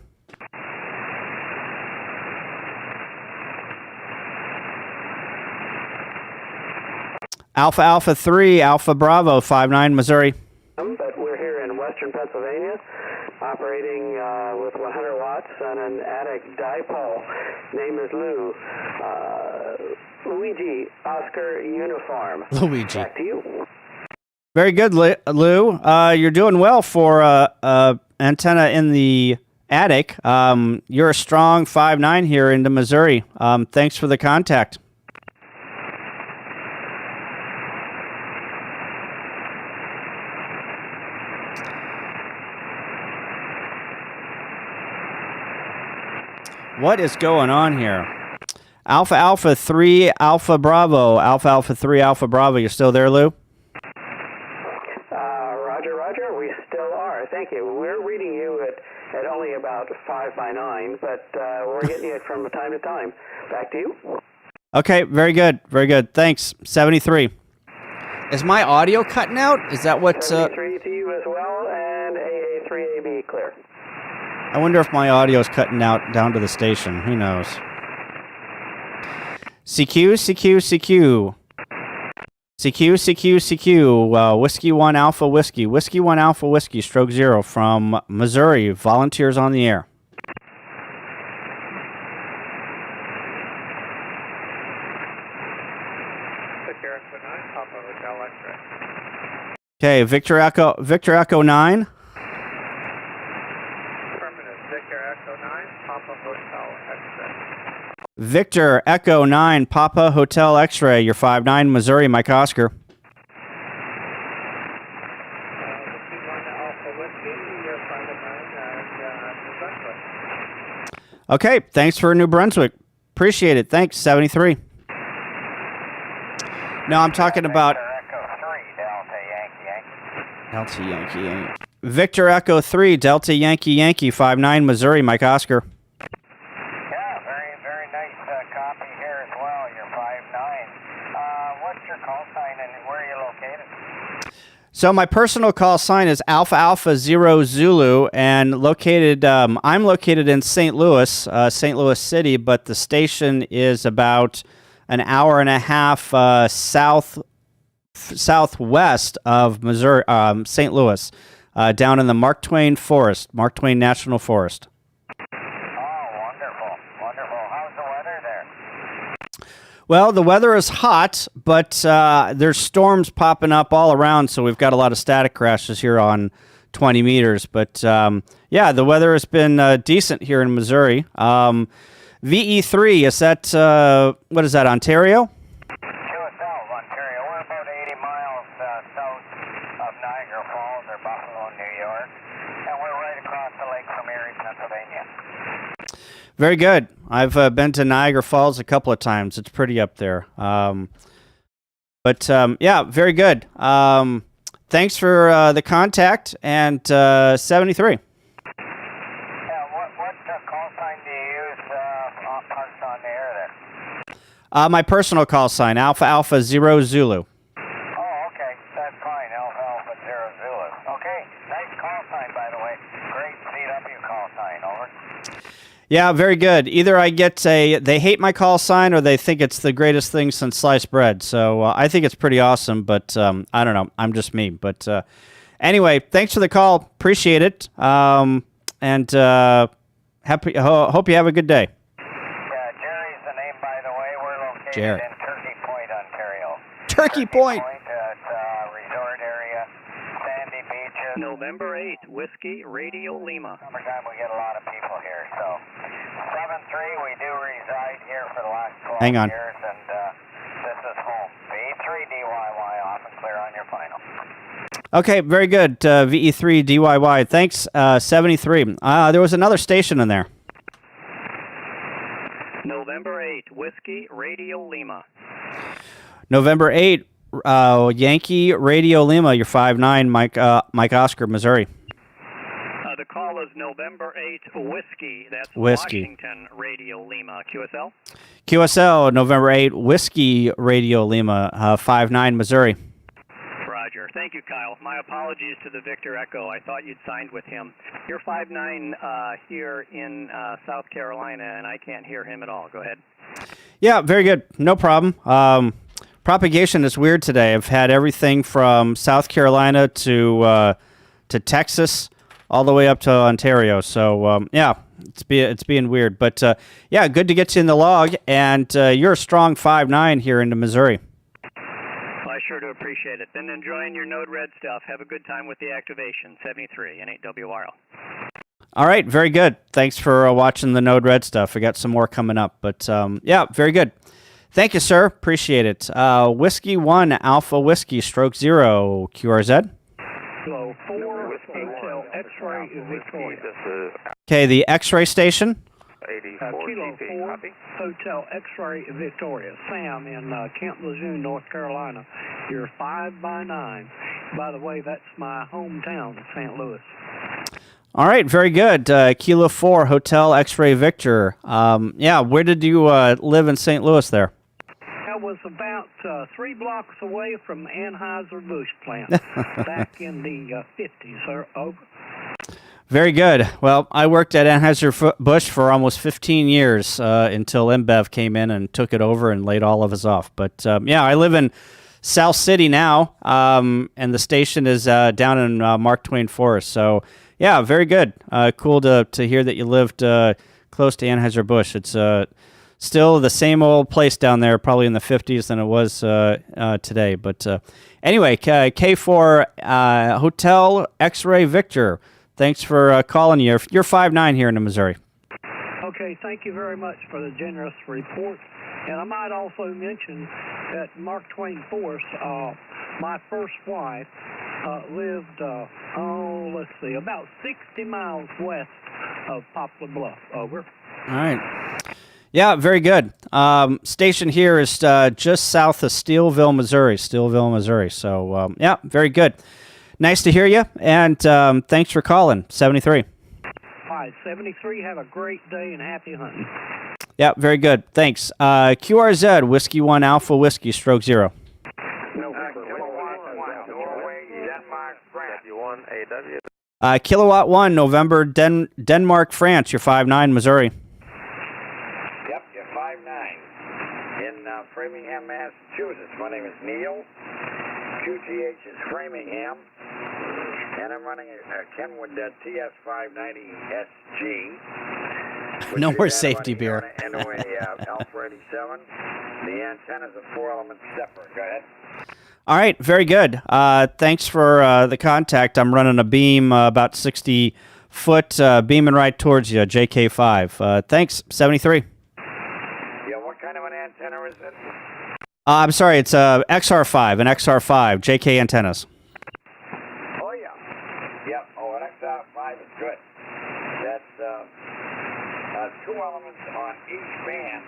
Alpha Alpha 3, Alpha Bravo, 59 Missouri. But we're here in western Pennsylvania, operating with 100 watts on an attic dipole. Name is Lou. Luigi, Oscar Uniform. Luigi. Back to you. Very good, Lou. You're doing well for antenna in the attic. You're a strong 5'9" here into Missouri. Thanks for the contact. What is going on here? Alpha Alpha 3, Alpha Bravo. Alpha Alpha 3, Alpha Bravo. You're still there, Lou? Roger, Roger. We still are. Thank you. We're reading you at only about 5 by 9, but we're getting it from time to time. Back to you. Okay, very good. Very good. Thanks. 73. Is my audio cutting out? Is that what... 73 to you as well, and AA3AB clear. I wonder if my audio is cutting out down to the station. Who knows? CQ, CQ, CQ. CQ, CQ, CQ. Whiskey 1 Alpha Whiskey. Whiskey 1 Alpha Whiskey, stroke 0 from Missouri. Volunteers on the air. Victor Echo 9, Papa Hotel X-ray. Okay, Victor Echo 9. Affirmative, Victor Echo 9, Papa Hotel X-ray. Victor Echo 9, Papa Hotel X-ray. You're 5'9", Missouri, Mike Oscar. Whiskey 1 Alpha Whiskey, you're 5'9", New Brunswick. Okay, thanks for New Brunswick. Appreciate it. Thanks, 73. No, I'm talking about... Delta Yankee Yankee. Victor Echo 3, Delta Yankee Yankee, 5'9", Missouri, Mike Oscar. Yeah, very nice copy here as well. You're 5'9". What's your call sign and where are you located? So my personal call sign is Alpha Alpha 0 Zulu, and I'm located in St. Louis, St. Louis City, but the station is about an hour and a half southwest of Missouri, St. Louis, down in the Mark Twain Forest, Mark Twain National Forest. Oh, wonderful. How's the weather there? Well, the weather is hot, but there's storms popping up all around, so we've got a lot of static crashes here on 20 meters. But, yeah, the weather has been decent here in Missouri. VE3, is that, what is that, Ontario? QSL, Ontario. We're about 80 miles south of Niagara Falls or Buffalo, New York. And we're right across the lake from Erie, Pennsylvania. Very good. I've been to Niagara Falls a couple of times. It's pretty up there. Yeah, very good. Thanks for the contact, and 73. What call sign do you use parked on the air there? My personal call sign, Alpha Alpha 0 Zulu. Oh, okay. That's fine. Alpha 0 Zulu. Okay. Nice call sign, by the way. Great CW call sign. Over. Yeah, very good. Either I get they hate my call sign, or they think it's the greatest thing since sliced bread. So I think it's pretty awesome, but I don't know. I'm just me. But anyway, thanks for the call. Appreciate it. And hope you have a good day. Yeah, Jerry's the name, by the way. We're located Jerry. in Turkey Point, Ontario. Turkey Point. Resort area, sandy beaches. November 8th, Whiskey Radio Lima. Summertime, we get a lot of people here. So, 7-3, we do reside here for the last 12 Hang on. years, and this is home. VE3 DYY, off and clear on your final. Okay, very good. VE3 DYY. Thanks, 73. There was another station in there. November 8th, Whiskey Radio Lima. November 8, Yankee Radio Lima. You're 5'9", Mike Oscar, Missouri. The call is November 8th, Whiskey. That's Whiskey. Washington Radio Lima. QSL? QSL, November 8, Whiskey Radio Lima, 5'9", Missouri. Roger. Thank you, Kyle. My apologies to the Victor Echo. I thought you'd signed with him. You're 5'9" here in South Carolina, and I can't hear him at all. Go ahead. Yeah, very good. No problem. propagation is weird today. I've had everything from South Carolina to Texas, all the way up to Ontario. So yeah, it's being weird. But yeah, good to get you in the log. And you're a strong 5'9" here into Missouri. Well, I sure do appreciate it. Then enjoying your Node Red stuff. Have a good time with the activation. 73 and 8WRL. All right, very good. Thanks for watching the Node Red stuff. We got some more coming up. But yeah, very good. Thank you, sir. Appreciate it. Whiskey 1 Alpha Whiskey Stroke 0 QRZ. Kilo 4 Hotel X-Ray Victoria. Okay, the X-ray station. Kilo 4 Hotel X-Ray Victoria. Sam in Camp Lejeune, North Carolina. You're 5x9. By the way, that's my hometown, St. Louis. All right, very good. Kilo 4 Hotel X-Ray Victor. Yeah, where did you live in St. Louis there? I was about 3 blocks away from Anheuser-Busch plant back in the 50s. Sir. Over. Very good. Well, I worked at Anheuser-Busch for almost 15 years until InBev came in and took it over and laid all of us off. But yeah, I live in South City now, and the station is down in Mark Twain Forest. So yeah, very good. Cool to hear that you lived close to Anheuser-Busch. It's still the same old place down there, probably in the 50s than it was today. But anyway, K4 Hotel X-Ray Victor, thanks for calling. You're 5'9" here in Missouri. Okay, thank you very much for the generous report. And I might also mention that Mark Twain Forest, my first wife, lived, let's see, about 60 miles west of Poplar Bluff. Over. All right. Yeah, very good. Station here is just south of Steelville, Missouri. So, yeah, very good. Nice to hear you, and thanks for calling. 73. Hi, 73. Have a great day and happy hunting. Yeah, very good. Thanks. QRZ, Whiskey 1 Alpha Whiskey Stroke 0. W1AW. Kilowatt 1 November Denmark, France. You're 5'9", Missouri. Yep, you're 5'9". In Framingham, Massachusetts. My name is Neil. QTH is Framingham. And I'm running a Kenwood TS590SG. No more safety beer. Anyway, Alpha 87. The antenna's a 4-element stepper. Go ahead. All right, very good. Thanks for the contact. I'm running a beam about 60 foot, beaming right towards you, JK5. Thanks, 73. Yeah, what kind of an antenna is it? I'm sorry, it's an XR5, JK antennas. Oh, yeah. Yep, an XR5 is good. That's 2 elements on each band,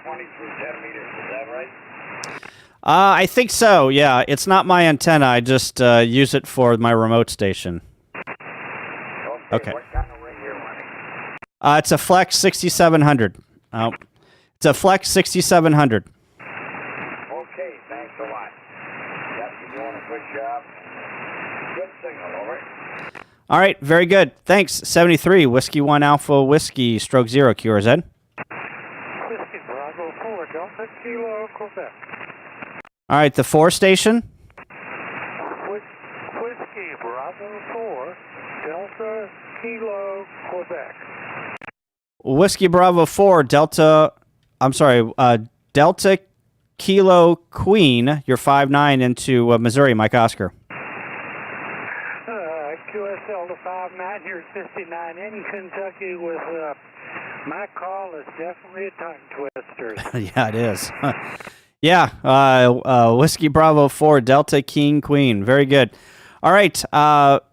20 through 10 meters. Is that right? I think so, yeah. It's not my antenna. I just use it for my remote station. Okay. What kind of ring you're running? It's a Flex 6700. Oh, it's a Flex 6700. Okay, thanks a lot. Yep, you're doing a good job. Good signal, over. All right, very good. Thanks, 73. Whiskey 1 Alpha Whiskey Stroke 0 QRZ. Whiskey Bravo 4 Delta Kilo Quebec. All right, the 4 station. Whiskey Bravo 4 Delta Kilo Quebec. Whiskey Bravo 4 Delta. I'm sorry, Delta Kilo Queen. You're 5'9" into Missouri, Mike Oscar. QSL to 5'9" here at 59 in Kentucky with my call is definitely a tongue twister. Yeah, it is. Yeah, Whiskey Bravo 4 Delta King Queen. Very good. All right.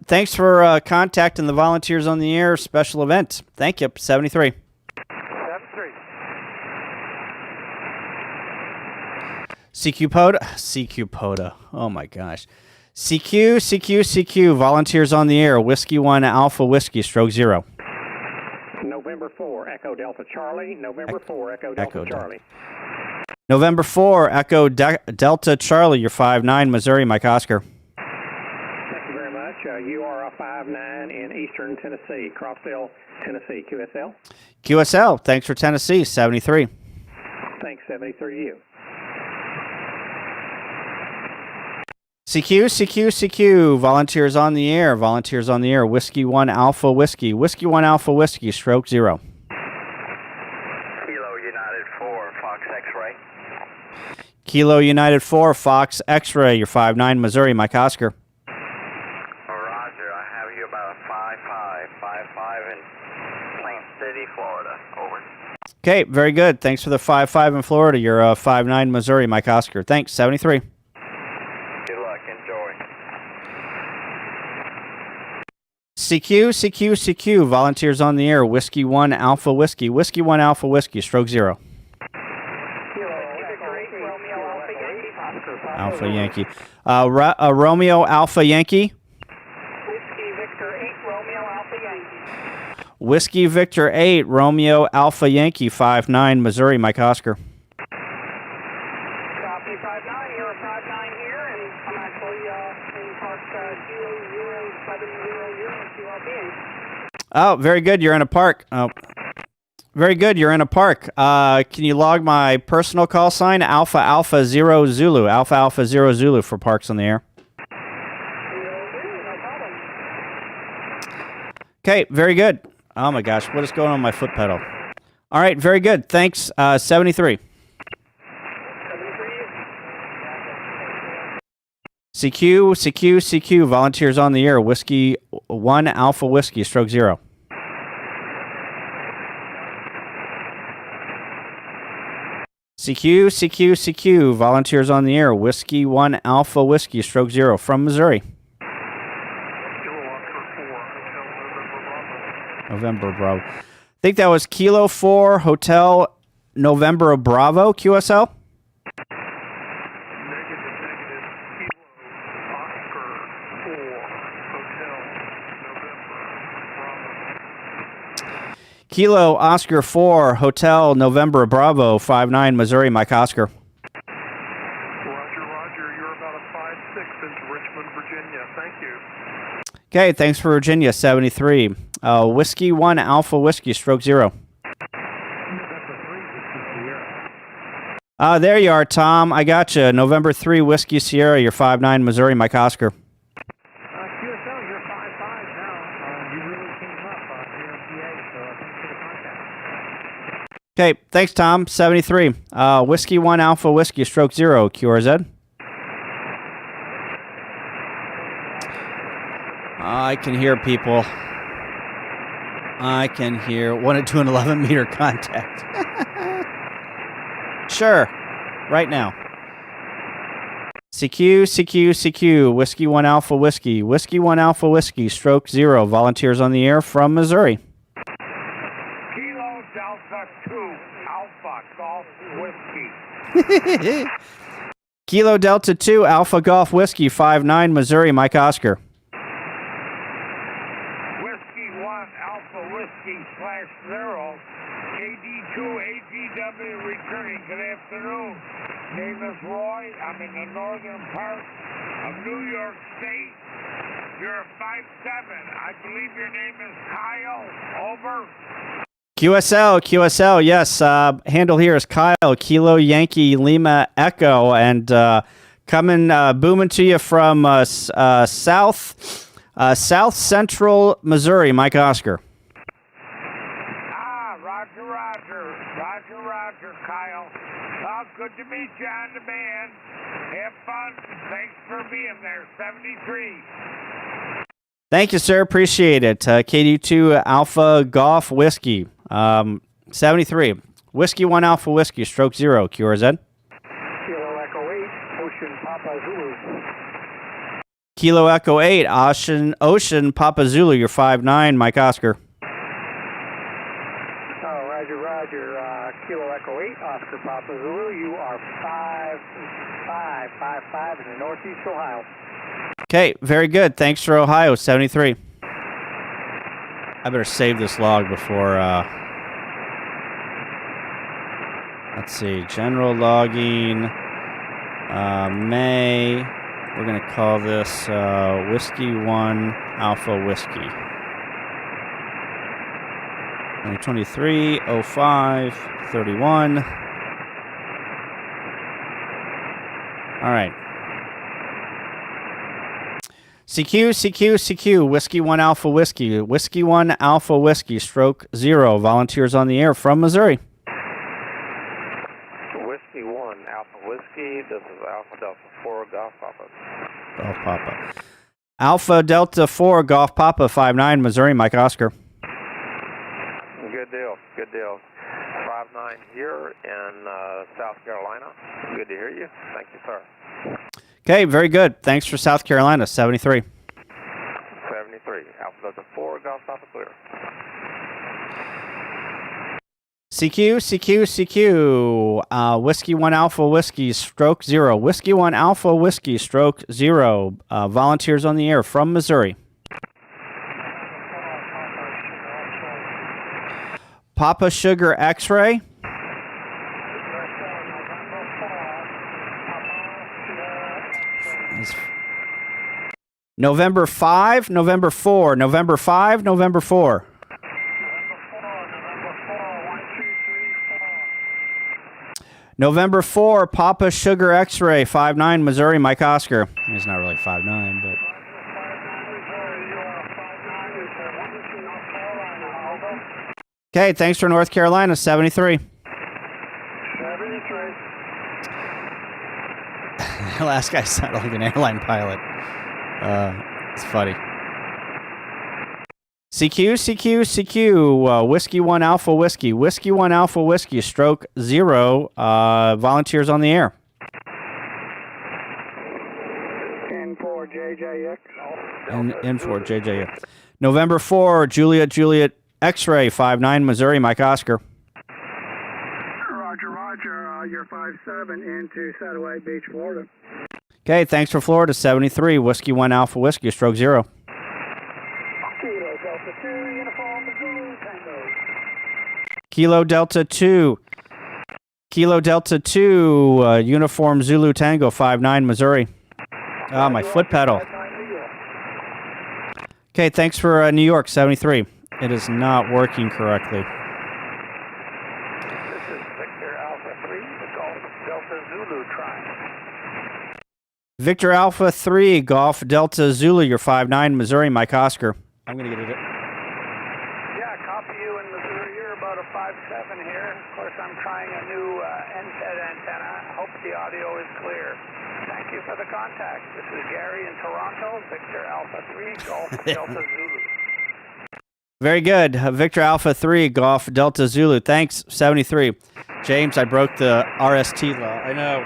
Thanks for contacting the volunteers on the air special event. Thank you. 73. 73. CQ POTA. Oh my gosh. CQ. Volunteers on the air. Whiskey 1 Alpha Whiskey Stroke 0. November 4 Echo Delta Charlie. November 4 Echo Delta Charlie. November 4 Echo Delta Charlie. You're 5'9", Missouri, Mike Oscar. Thank you very much. You are a 5'9" in Eastern Tennessee, Cropsdale, Tennessee. QSL. QSL. Thanks for Tennessee. 73. Thanks. 73 to you. CQ, CQ, CQ. Volunteers on the air. Volunteers on the air. Whiskey 1 Alpha Whiskey. Whiskey 1 Alpha Whiskey. Stroke 0. Kilo United 4, Fox X-Ray. Kilo United 4 Fox X-Ray. You're 5'9", Missouri. Mike Oscar. Roger, I have you about a 5'5", in Plant City, Florida. Over. Okay, very good. Thanks for the 5'5" in Florida. You're 5'9", Missouri. Mike Oscar. Thanks. 73. Good luck. Enjoy. CQ, CQ, CQ. Volunteers on the air. Whiskey 1 Alpha Whiskey. Whiskey 1 Alpha Whiskey. Stroke 0. Alpha Yankee. Romeo Alpha Yankee. Whiskey Victor 8, Romeo Alpha Yankee. Whiskey Victor 8, Romeo Alpha Yankee, 5'9", Missouri. Mike Oscar. Copy 5'9", you're a 5'9" here, and I'm actually in Park 00700 QRP. Oh, very good. You're in a park. Oh, very good. You're in a park. Can you log my personal call sign? Alpha Alpha 0 Zulu. Alpha Alpha 0 Zulu for Parks on the Air. Okay, very good. Oh my gosh, what is going on with my foot pedal? All right, very good. Thanks. 73. CQ, CQ, CQ. Volunteers on the air. Whiskey 1 Alpha Whiskey. Stroke 0. CQ, CQ, CQ. Volunteers on the air. Whiskey 1 Alpha Whiskey. Stroke 0 from Missouri. November Bravo. I think that was Kilo 4 Hotel November Bravo QSL. Kilo Oscar 4 Hotel November Bravo 5'9", Missouri. Mike Oscar. Roger, you're about a 5'6" into Richmond, Virginia. Thank you. Okay, thanks for Virginia. 73. Whiskey 1 Alpha Whiskey. Stroke 0. There you are, Tom. I got you. November 3 Whiskey Sierra. You're 5'9", Missouri. Mike Oscar. QSL, you're 5'5" now. You really came up here in PA, so thanks for the contact. Okay, thanks, Tom. 73. Whiskey 1 Alpha Whiskey. Stroke 0. QRZ. I can hear people. I can hear. Want to do an 11-meter contact. Sure. Right now. CQ, CQ, CQ. Whiskey 1 Alpha Whiskey. Whiskey 1 Alpha Whiskey. Stroke 0. Volunteers on the air from Missouri. Kilo Delta 2 Alpha Golf Whiskey. Kilo Delta 2 Alpha Golf Whiskey. 5'9", Missouri. Mike Oscar. Whiskey 1 Alpha Whiskey /0. KD2 AGW returning. Good afternoon. Name is Roy. I'm in the northern part of New York State. You're a 5'7". I believe your name is Kyle. Over. QSL, yes. Handle here is Kyle, Kilo Yankee Lima Echo, and coming, booming to you from south central Missouri. Mike Oscar. Roger, Kyle. Good to meet you on the band. Have fun. Thanks for being there. 73. Thank you, sir. Appreciate it. KD2 Alpha Golf Whiskey. 73. Whiskey 1 Alpha Whiskey. Stroke 0. QRZ. Kilo Echo 8, Ocean Papa Zulu. Kilo Echo 8, Ocean Papa Zulu. You're 5'9", Mike Oscar. Roger. Kilo Echo 8, Oscar Papa Zulu. You are 5'5" in the Northeast Ohio. Okay, very good. Thanks for Ohio. 73. I better save this log before, let's see, general logging, May, we're going to call this Whiskey 1 Alpha Whiskey. 23, 05, 31. All right. CQ, Whiskey 1 Alpha Whiskey. Whiskey 1 Alpha Whiskey, stroke 0. Volunteers on the air from Missouri. Whiskey 1 Alpha Whiskey. This is Alpha Delta 4 Golf Papa. Golf Papa. Alpha Delta 4 Golf Papa 59, Missouri. Mike Oscar. Good deal. Good deal. 59 here in South Carolina. Good to hear you. Thank you, sir. Okay, very good. Thanks for South Carolina, 73. 73. Alpha Delta 4 Golf Papa clear. CQ. Whiskey 1 Alpha Whiskey, stroke 0. Whiskey 1 Alpha Whiskey, stroke 0. Volunteers on the air from Missouri. Papa Sugar X-ray. November 5, November 4, November 5, November 4. November 4, Papa Sugar X-ray, 59, Missouri, Mike Oscar. He's not really 5'9", but... Okay, thanks for North Carolina, 73. 73. The last guy sounded like an airline pilot. It's funny. CQ. Whiskey 1 Alpha Whiskey. Whiskey 1 Alpha Whiskey, stroke 0. Volunteers on the air. N4JJX. N4JJX. November 4, Juliet X-ray, 59, Missouri, Mike Oscar. Roger. You're 57 into Satellite Beach, Florida. Okay, thanks for Florida, 73. Whiskey 1 Alpha Whiskey, stroke 0. Kilo Delta 2, Uniform Zulu Tango. Kilo Delta 2. Kilo Delta 2, Uniform Zulu Tango, 59, Missouri. Ah, my foot pedal. Okay, thanks for New York, 73. It is not working correctly. This is Victor Alpha 3, the Golf Delta Zulu trying. Victor Alpha 3, Golf Delta Zulu, you're 59, Missouri, Mike Oscar. I'm going to get it. Yeah, copy you in Missouri. You're about a 5'7" here. Of course, I'm trying a new NSET antenna. Hope the audio is clear. Thank you for the contact. This is Gary in Toronto, Victor Alpha 3, Golf Delta Zulu. Very good. Victor Alpha 3, Golf Delta Zulu. Thanks, 73. James, I broke the RST law. I know.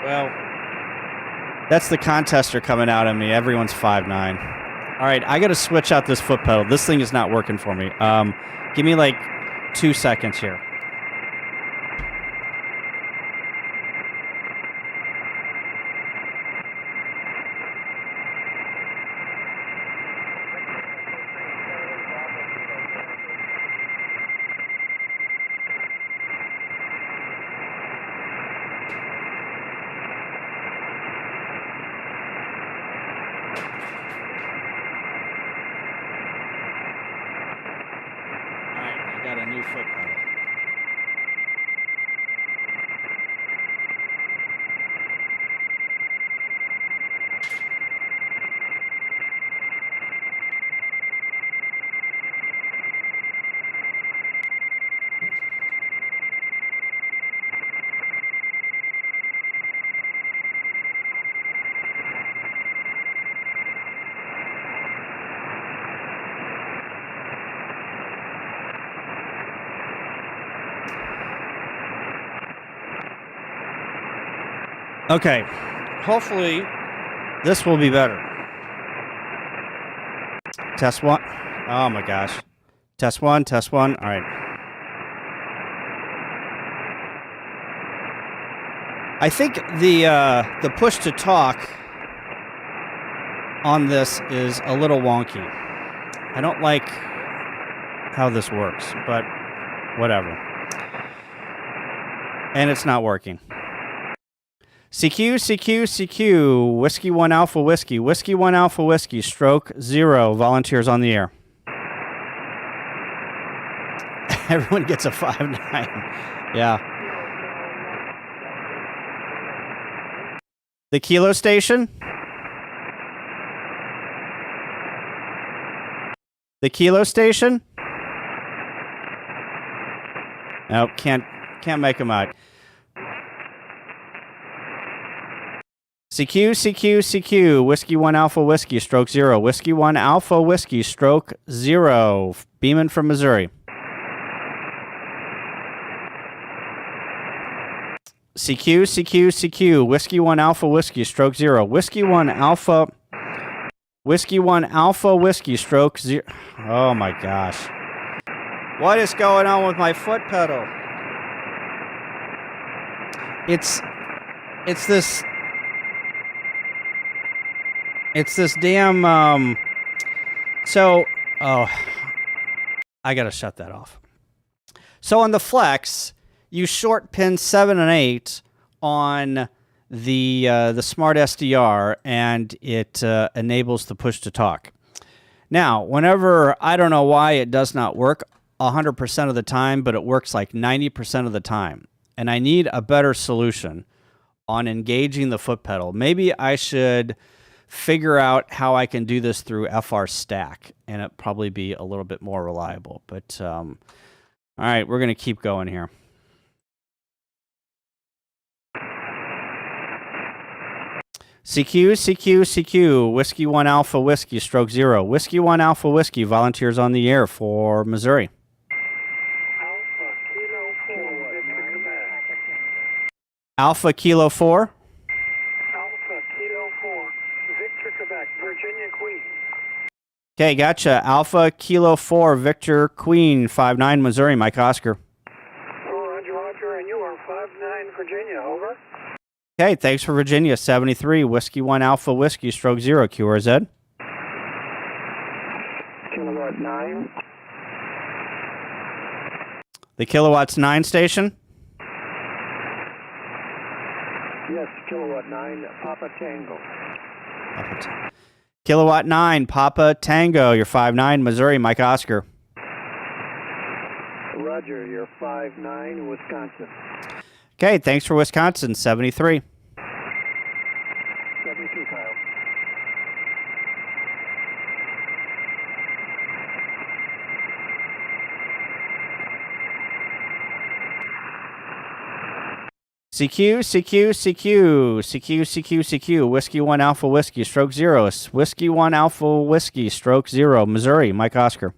Well, that's the contester coming out of me. Everyone's 5'9". All right, I got to switch out this foot pedal. This thing is not working for me. Give me like 2 seconds here. Got a new foot pedal. Okay, hopefully this will be better. Test 1. Oh my gosh. Test 1, test 1. All right. I think the push to talk on this is a little wonky. I don't like how this works, but whatever. And it's not working. CQ, Whiskey 1 Alpha Whiskey, Whiskey 1 Alpha Whiskey, stroke 0, volunteers on the air. Everyone gets a 5'9". Yeah. The Kilo Station. The Kilo station? Nope, can't make them out. CQ, Whiskey 1 Alpha Whiskey, stroke 0. Whiskey 1 Alpha Whiskey, stroke 0. Beeman from Missouri. CQ, Whiskey 1 Alpha Whiskey, stroke 0. Whiskey 1 Alpha Whiskey, stroke 0. Oh my gosh. What is going on with my foot pedal? It's this damn, I gotta shut that off. So on the Flex, you short pin 7 and 8 on the Smart SDR, and it enables the push to talk. Now, whenever, I don't know why it does not work 100% of the time, but it works like 90% of the time. And I need a better solution on engaging the foot pedal. Maybe I should figure out how I can do this through FR Stack, and it'd probably be a little bit more reliable. But, all right, we're going to keep going here. CQ, Whiskey 1 Alpha Whiskey, stroke 0. Whiskey 1 Alpha Whiskey, volunteers on the air for Missouri. Alpha Kilo 4. Alpha Kilo 4, Victor, Quebec, Virginia Queen. Okay, gotcha. Alpha Kilo 4, Victor Queen, 5'9", Missouri, Mike Oscar. Roger, Roger, and you are 5'9", Virginia, over. Okay, thanks for Virginia, 73. Whiskey 1 Alpha Whiskey, stroke 0, QRZ. Kilowatt 9. The Kilowatts 9 station. Yes, Kilowatt 9, Papa Tango. Kilowatt 9, Papa Tango, you're 5'9", Missouri, Mike Oscar. Roger, you're 5'9", Wisconsin. Okay, thanks for Wisconsin, 73. 72, Kyle. CQ, Whiskey 1 Alpha Whiskey, stroke 0. Whiskey 1 Alpha Whiskey, stroke 0, Missouri, Mike Oscar.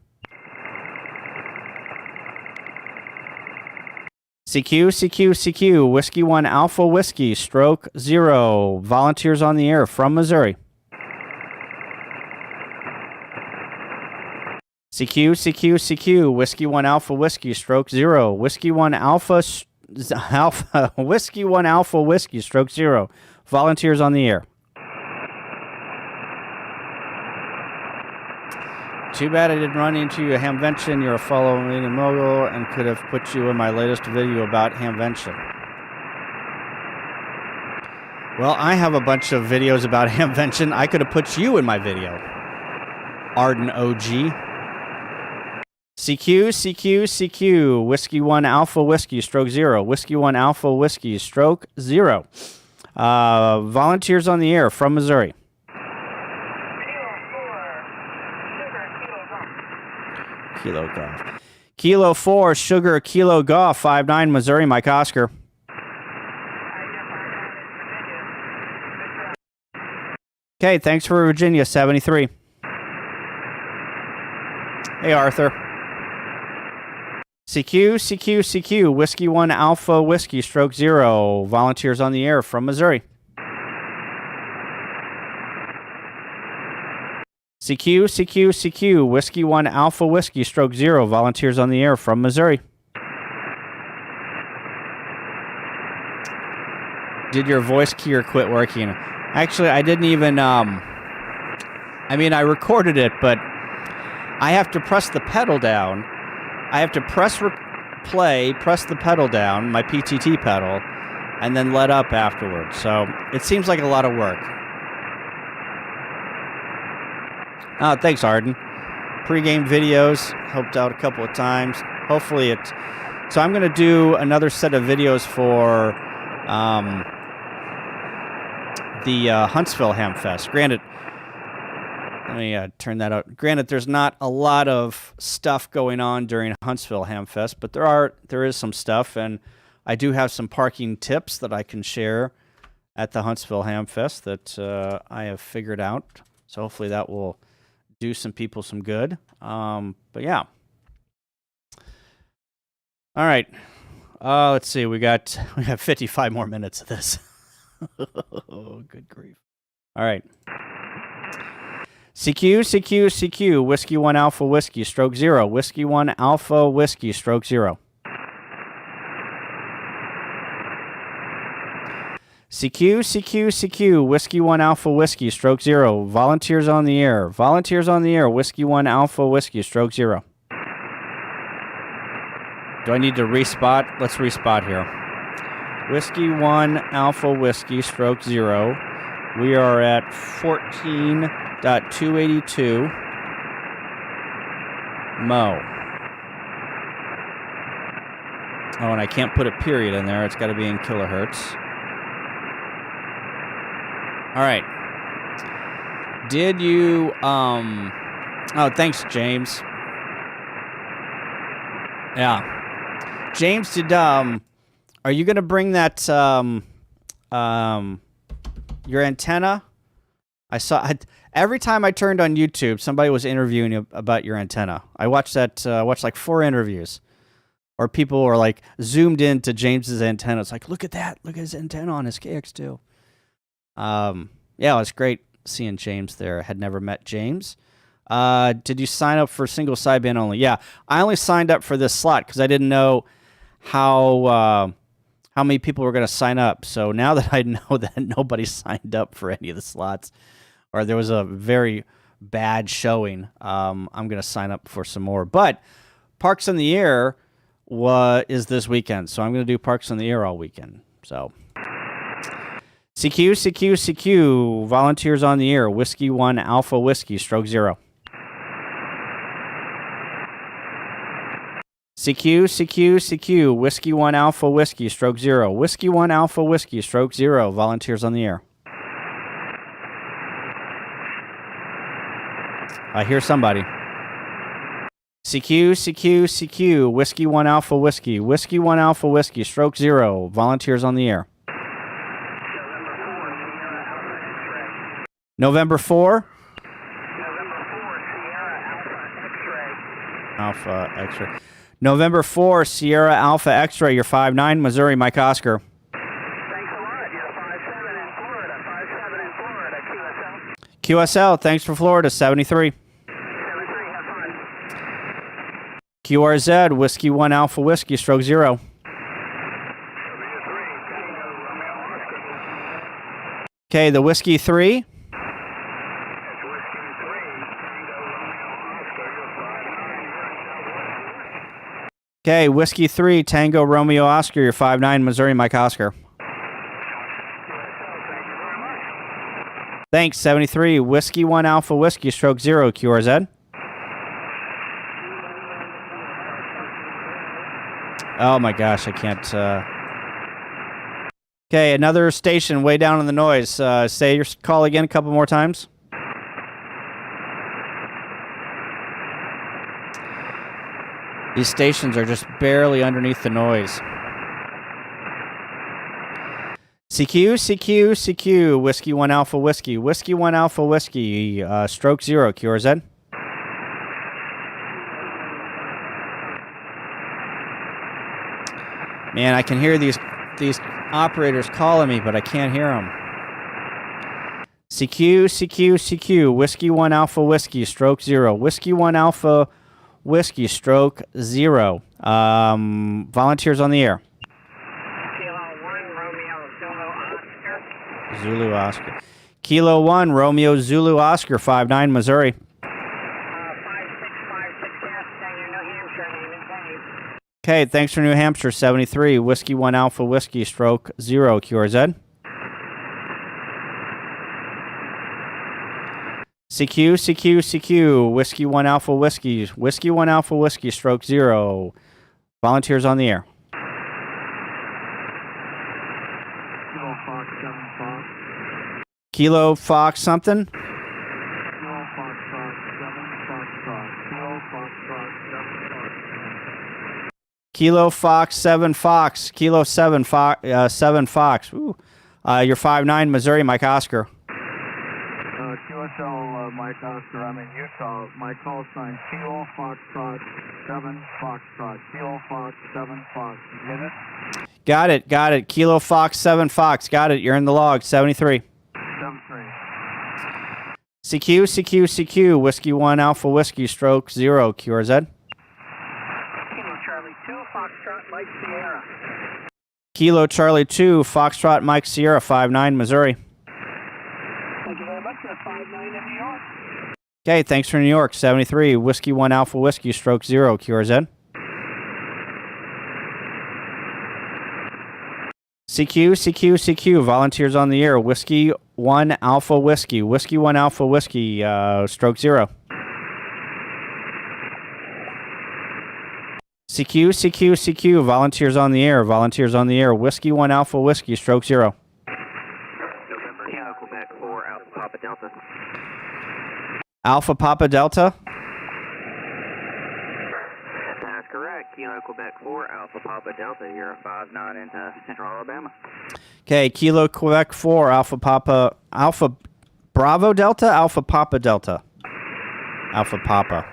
CQ, Whiskey 1 Alpha Whiskey, stroke 0. Volunteers on the air from Missouri. CQ, Whiskey 1 Alpha Whiskey, stroke 0. Whiskey 1 Whiskey 1 Alpha Whiskey, stroke 0. Volunteers on the air. Too bad I didn't run into you, Hamvention. You're a fellow media mogul and could have put you in my latest video about Hamvention. Well, I have a bunch of videos about Hamvention. I could have put you in my video. Arden OG. CQ, Whiskey 1 Alpha Whiskey, stroke 0. Whiskey 1 Alpha Whiskey, stroke 0. Volunteers on the air from Missouri. Kilo Golf. Kilo 4, Sugar Kilo Golf, 5'9", Missouri, Mike Oscar. Okay, thanks for Virginia, 73. Hey, Arthur. CQ, Whiskey 1 Alpha Whiskey, stroke 0. Volunteers on the air from Missouri. CQ, Whiskey 1 Alpha Whiskey, stroke 0. Volunteers on the air from Missouri. Did your voice keyer quit working? Actually, I didn't even, I mean, I recorded it, but I have to press the pedal down. I have to press play, press the pedal down, my PTT pedal, and then let up afterwards. So it seems like a lot of work. Thanks, Arden. Pre-game videos, helped out a couple of times. Hopefully it... So I'm going to do another set of videos for the Huntsville Hamfest. Granted, Let me turn that out. Granted, there's not a lot of stuff going on during Huntsville Hamfest, but there is some stuff, and I do have some parking tips that I can share at the Huntsville Hamfest that I have figured out. So hopefully that will do some people some good. But yeah. All right. Let's see. We got 55 more minutes of this. Oh, good grief. All right. CQ, Whiskey 1 Alpha Whiskey, stroke 0. Whiskey 1 Alpha Whiskey, stroke 0. CQ, Whiskey 1 Alpha Whiskey, stroke 0. Volunteers on the air. Volunteers on the air. Whiskey 1 Alpha Whiskey, stroke 0. Do I need to respot? Let's respot here. Whiskey 1 Alpha Whiskey, stroke 0. We are at 14.282. Mo. Oh, and I can't put a period in there. It's got to be in kilohertz. All right. Did you, oh, thanks, James. Yeah. James, are you going to bring that, your antenna? Every time I turned on YouTube, somebody was interviewing about your antenna. I watched watched like 4 interviews. Or people were like zoomed into James's antenna. It's like, look at that. Look at his antenna on his KX2. Yeah, it was great seeing James there. I had never met James. Did you sign up for single sideband only? Yeah, I only signed up for this slot because I didn't know how many people were going to sign up. So now that I know that nobody signed up for any of the slots, or there was a very bad showing, I'm going to sign up for some more. But Parks in the Air is this weekend, so I'm going to do Parks in the Air all weekend. So CQ, volunteers on the air. Whiskey 1 Alpha Whiskey, stroke 0. CQ, Whiskey 1 Alpha Whiskey, stroke 0. Whiskey 1 Alpha Whiskey, stroke 0. Volunteers on the air. I hear somebody. CQ, Whiskey 1 Alpha Whiskey. Whiskey 1 Alpha Whiskey, stroke 0. Volunteers on the air. November 4? Alpha X-ray. November 4, Sierra Alpha X-ray. You're 5'9", Missouri, Mike Oscar. Thanks a lot. You're 5'7" in Florida. 5'7" in Florida, QSL. QSL, thanks for Florida, 73. 73, have fun. QRZ, Whiskey 1 Alpha Whiskey, stroke 0. Okay, the Whiskey 3. Okay, Whiskey 3, Tango Romeo Oscar. You're 5'9", Missouri, Mike Oscar. Thanks, 73. Whiskey 1 Alpha Whiskey, stroke 0, QRZ. Oh my gosh, I can't. Okay, another station way down in the noise. Say your call again a couple more times. These stations are just barely underneath the noise. CQ, Whiskey 1 Alpha Whiskey. Whiskey 1 Alpha Whiskey, stroke 0, QRZ. Man, I can hear these operators calling me, but I can't hear them. CQ, Whiskey 1 Alpha Whiskey, stroke 0. Whiskey 1 Alpha Whiskey, stroke 0. Volunteers on the air. Kilo 1, Romeo, Zulu, Oscar. Zulu Oscar. Kilo 1, Romeo, Zulu, Oscar, 5'9", Missouri. 5656 New Hampshire, name and Dave. Okay, thanks for New Hampshire, 73. Whiskey 1 Alpha Whiskey, stroke 0, QRZ. CQ, Whiskey 1 Alpha Whiskey. Whiskey 1 Alpha Whiskey, stroke 0. Volunteers on the air. Kilo Fox 7 Fox. Kilo Fox something? Kilo Foxtrot 7 Foxtrot. Kilo Foxtrot 7 Foxtrot. Kilo Fox 7 Fox. Kilo 7 Fox. 7 Fox. Ooh. You're 5'9", Missouri, Mike Oscar. QSL Mike Oscar, I'm in Utah. My call sign Kilo Foxtrot 7 Foxtrot. Kilo Fox 7 Fox. You get it? Got it. Got it. Kilo Fox 7 Fox. Got it. You're in the log. 73. 73. CQ, CQ, CQ. Whiskey 1 Alpha Whiskey Stroke 0 QRZ. Kilo Charlie 2, Foxtrot Mike Sierra. Kilo Charlie 2 Foxtrot Mike Sierra 5'9", Missouri. Thank you very much. That's 5'9" in New York. Okay, thanks for New York. 73. Whiskey 1 Alpha Whiskey Stroke 0 QRZ. CQ, CQ, CQ. Volunteers on the air. Whiskey 1 Alpha Whiskey. Whiskey 1 Alpha Whiskey Stroke 0. CQ, CQ, CQ. Volunteers on the air. Volunteers on the air. Whiskey 1 Alpha Whiskey Stroke 0. November Kilo Quebec 4 Alpha Papa Delta. Alpha Papa Delta. That's correct. Kilo Quebec 4 Alpha Papa Delta. You're a 5'9" into Central Alabama. Okay, Kilo Quebec 4 Alpha Papa Alpha Bravo Delta. Alpha Papa Delta. Alpha Papa.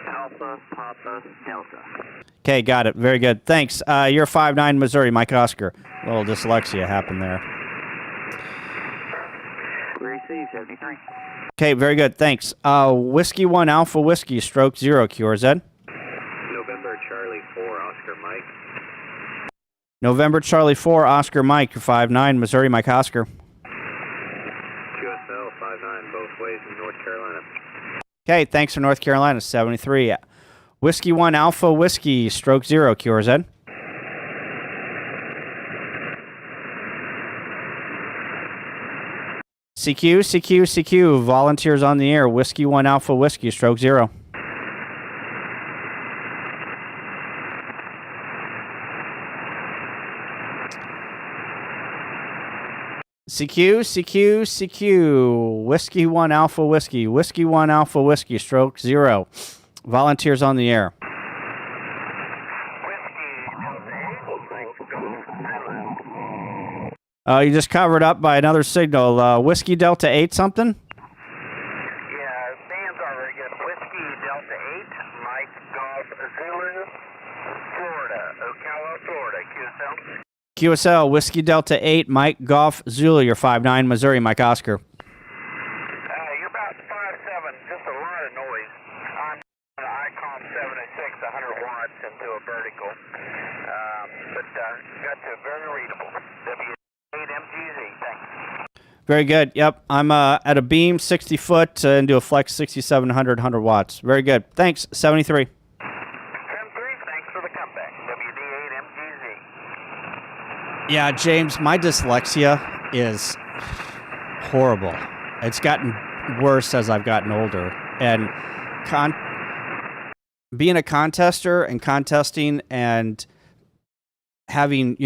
Alpha Papa Delta. Okay, got it. Very good. Thanks. You're 5'9", Missouri, Mike Oscar. A little dyslexia happened there. Receive 73. Okay, very good. Thanks. Whiskey 1 Alpha Whiskey Stroke 0 QRZ. November Charlie 4 Oscar Mike. November Charlie 4 Oscar Mike. You're 5'9", Missouri, Mike Oscar. QSL 5'9" both ways in North Carolina. Okay, thanks for North Carolina. 73. Whiskey 1 Alpha Whiskey Stroke 0 QRZ. CQ, CQ, CQ. Volunteers on the air. Whiskey 1 Alpha Whiskey Stroke 0. CQ, CQ, CQ. Whiskey 1 Alpha Whiskey. Whiskey 1 Alpha Whiskey Stroke 0. Volunteers on the air. You just covered up by another signal. Whiskey Delta 8 something? Yeah, bands are very good. Whiskey Delta 8, Mike Golf Zulu, Florida, Ocala, Florida, QSL. QSL, Whiskey Delta 8, Mike Golf Zulu. You're 5'9", Missouri, Mike Oscar. You're about 5'7", just a lot of noise. I'm an ICOM 706, 100 watts into a vertical. But got to very readable. W1AW, thanks. Very good. Yep. I'm at a beam 60 foot into a flex 6700 100 watts. Very good. Thanks. 73. 73, thanks for the comeback. WD8MGZ. Yeah, James, my dyslexia is horrible. It's gotten worse as I've gotten older. And being a contester and contesting and having,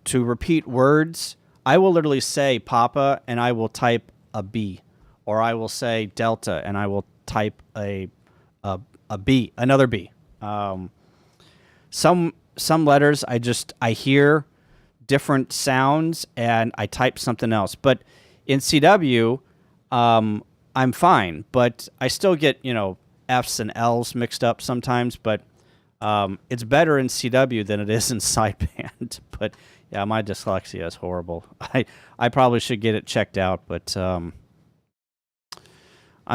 to repeat words, I will literally say Papa and I will type a B, or I will say Delta and I will type a B, another B. Some letters I hear different sounds and I type something else. But in CW, I'm fine, but I still get F's and L's mixed up sometimes. But it's better in CW than it is in sideband. But yeah, my dyslexia is horrible. I probably should get it checked out, but I'm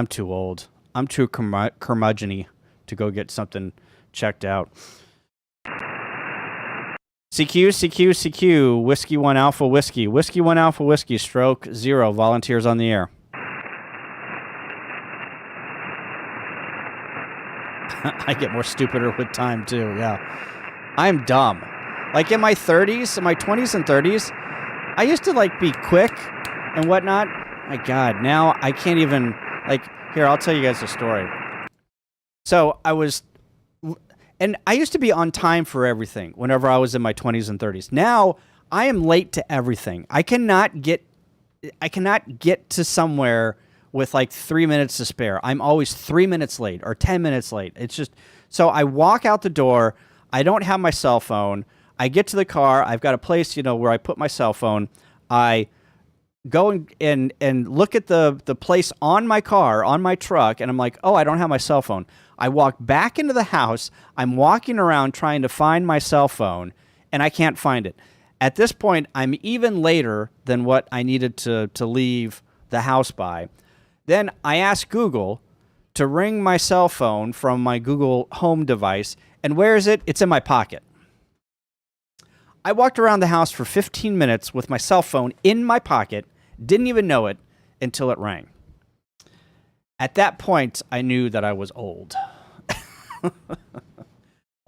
too old. I'm too curmudgeon-y to go get something checked out. CQ, CQ, CQ. Whiskey 1 Alpha Whiskey. Whiskey 1 Alpha Whiskey. Stroke 0. Volunteers on the air. I get more stupider with time, too, yeah. I'm dumb. Like in my 30s, in my 20s and 30s, I used to be quick and whatnot. My God, now I can't even, here, I'll tell you guys a story. So and I used to be on time for everything whenever I was in my 20s and 30s. Now I am late to everything. I cannot get to somewhere with like 3 minutes to spare. I'm always 3 minutes late or 10 minutes late. It's just, so I walk out the door. I don't have my cell phone. I get to the car. I've got a place, where I put my cell phone. I go and look at the place on my car, on my truck, and I'm like, oh, I don't have my cell phone. I walk back into the house. I'm walking around trying to find my cell phone, and I can't find it. At this point, I'm even later than what I needed to leave the house by. Then I ask Google to ring my cell phone from my Google Home device, and where is it? It's in my pocket. I walked around the house for 15 minutes with my cell phone in my pocket, didn't even know it until it rang. At that point, I knew that I was old.